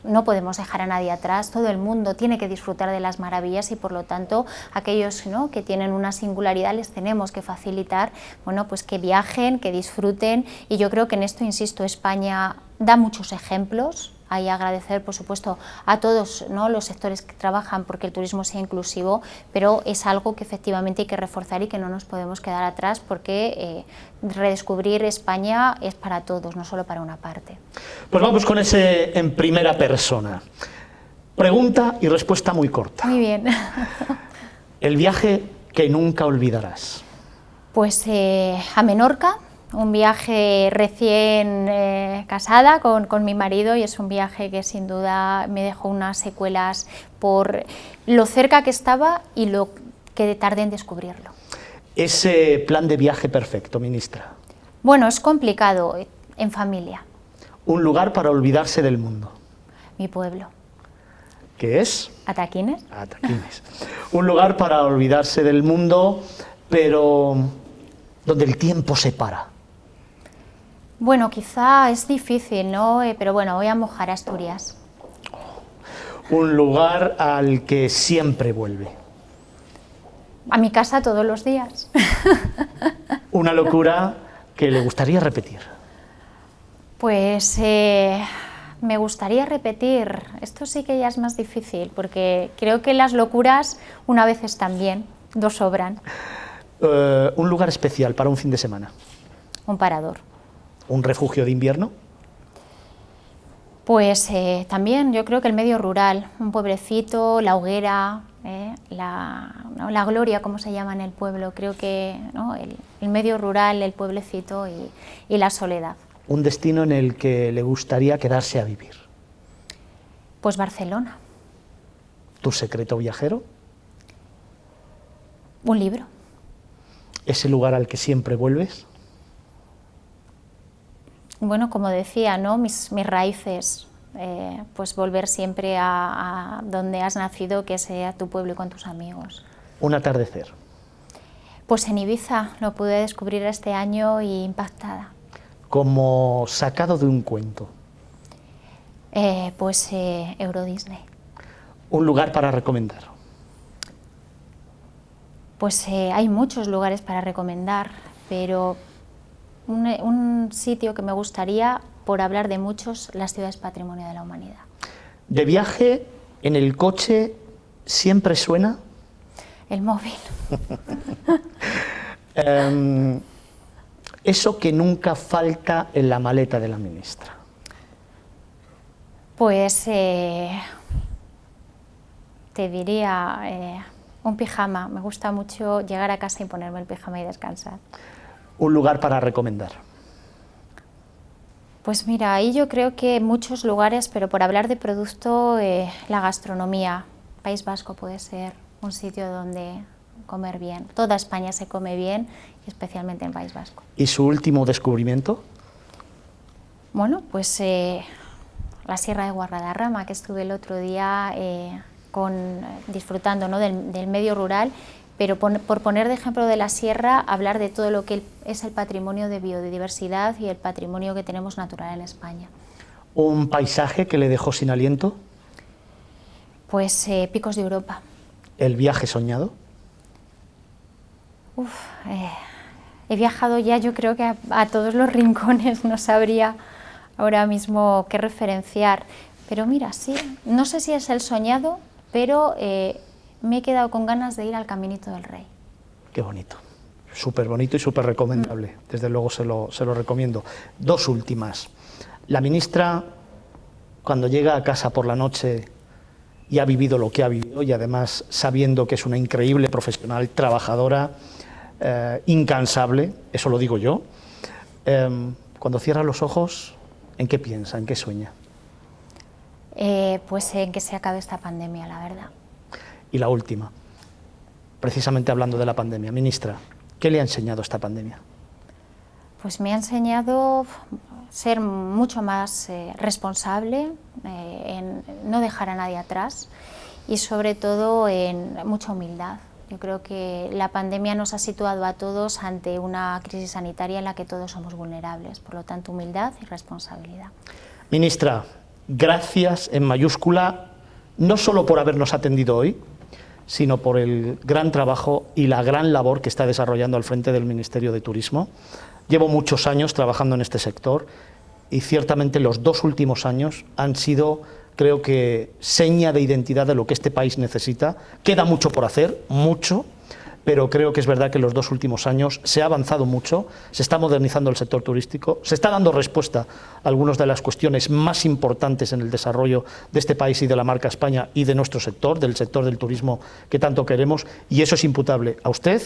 No podemos dejar a nadie atrás, todo el mundo tiene que disfrutar de las maravillas y por lo tanto aquellos, ¿no?, que tienen una singularidad les tenemos que facilitar, bueno, pues que viajen, que disfruten, y yo creo que en esto, insisto, España da muchos ejemplos. Hay agradecer, por supuesto, a todos, ¿no?, los sectores que trabajan porque el turismo sea inclusivo, pero es algo que efectivamente hay que reforzar y que no nos podemos quedar atrás porque redescubrir España es para todos, no solo para una parte. Pues vamos con ese en primera persona. Pregunta y respuesta muy corta. Muy bien. El viaje que nunca olvidarás. Pues a Menorca. Un viaje recién casada con mi marido y es un viaje que sin duda me dejó unas secuelas por lo cerca que estaba y lo que tardé en descubrirlo. Ese plan de viaje perfecto, ministra. Bueno, es complicado, en familia. Un lugar para olvidarse del mundo. Mi pueblo. ¿Qué es? Ataquines. Ataquines. Un lugar para olvidarse del mundo, pero donde el tiempo se para. Bueno, quizá es difícil, ¿no? Pero bueno, voy a mojar Asturias. Un lugar al que siempre vuelve. A mi casa todos los días. Una locura que le gustaría repetir. Pues me gustaría repetir. Esto sí que ya es más difícil, porque creo que las locuras una vez están bien, dos sobran. Un lugar especial para un fin de semana. Un parador. ¿Un refugio de invierno? Pues también yo creo que el medio rural, un pueblecito, la hoguera, la gloria, como se llama en el pueblo, creo que, ¿no?, el medio rural, el pueblecito y la soledad. ¿Un destino en el que le gustaría quedarse a vivir? Pues Barcelona. ¿Tu secreto viajero? Un libro. ¿Ese lugar al que siempre vuelves? Bueno, como decía, ¿no?, mis raíces, pues volver siempre a donde has nacido, que sea tu pueblo y con tus amigos. Un atardecer. Pues en Ibiza, lo pude descubrir este año y impactada. Como sacado de un cuento. Pues Euro Disney. Un lugar para recomendar. Pues hay muchos lugares para recomendar, pero un sitio que me gustaría, por hablar de muchos, las ciudades patrimonio de la humanidad. De viaje, en el coche, ¿siempre suena? El móvil. Eso que nunca falta en la maleta de la ministra. Pues te diría un pijama. Me gusta mucho llegar a casa y ponerme el pijama y descansar. Un lugar para recomendar. Pues mira, ahí yo creo que muchos lugares, pero por hablar de producto, la gastronomía. País Vasco puede ser un sitio donde comer bien. Toda España se come bien, y especialmente en País Vasco. ¿Y su último descubrimiento? Bueno, pues la Sierra de Guadarrama, que estuve el otro día disfrutando, ¿no?, del medio rural, pero por poner de ejemplo de la sierra, hablar de todo lo que es el patrimonio de biodiversidad y el patrimonio que tenemos natural en España. ¿Un paisaje que le dejó sin aliento? Pues Picos de Europa. ¿El viaje soñado? He viajado ya, yo creo que a todos los rincones, no sabría ahora mismo qué referenciar, pero mira, sí, no sé si es el soñado, pero me he quedado con ganas de ir al Caminito del Rey. Qué bonito, súper bonito y súper recomendable, desde luego se lo recomiendo. Dos últimas. La ministra, cuando llega a casa por la noche y ha vivido lo que ha vivido, y además sabiendo que es una increíble profesional, trabajadora, incansable, eso lo digo yo. Cuando cierra los ojos, ¿en qué piensa, en qué sueña? Pues en que se acabe esta pandemia, la verdad. Y la última, precisamente hablando de la pandemia, ministra, ¿qué le ha enseñado esta pandemia? Pues me ha enseñado ser mucho más responsable, en no dejar a nadie atrás y sobre todo en mucha humildad. Yo creo que la pandemia nos ha situado a todos ante una crisis sanitaria en la que todos somos vulnerables, por lo tanto humildad y responsabilidad. Ministra, gracias en mayúscula, no solo por habernos atendido hoy, sino por el gran trabajo y la gran labor que está desarrollando al frente del Ministerio de Turismo. Llevo muchos años trabajando en este sector y ciertamente los 2 últimos años han sido, creo que, seña de identidad de lo que este país necesita. Queda mucho por hacer, mucho, pero creo que es verdad que en los 2 últimos años se ha avanzado mucho, se está modernizando el sector turístico, se está dando respuesta a algunas de las cuestiones más importantes en el desarrollo de este país y de la marca España y de nuestro sector, del sector del turismo que tanto queremos, y eso es imputable a usted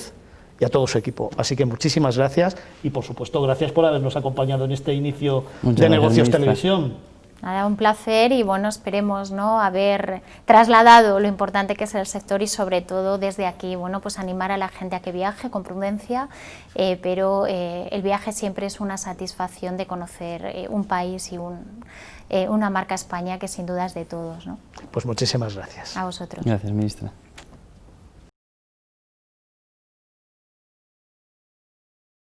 y a todo su equipo. Así que muchísimas gracias y, por supuesto, gracias por habernos acompañado en este inicio de Negocios Televisión. Nada, un placer y bueno, esperemos, ¿no?, haber trasladado lo importante que es el sector y sobre todo desde aquí, bueno, pues animar a la gente a que viaje con prudencia, pero el viaje siempre es una satisfacción de conocer un país y una marca España que sin duda es de todos, ¿no? Pues muchísimas gracias. A vosotros. Gracias, ministra.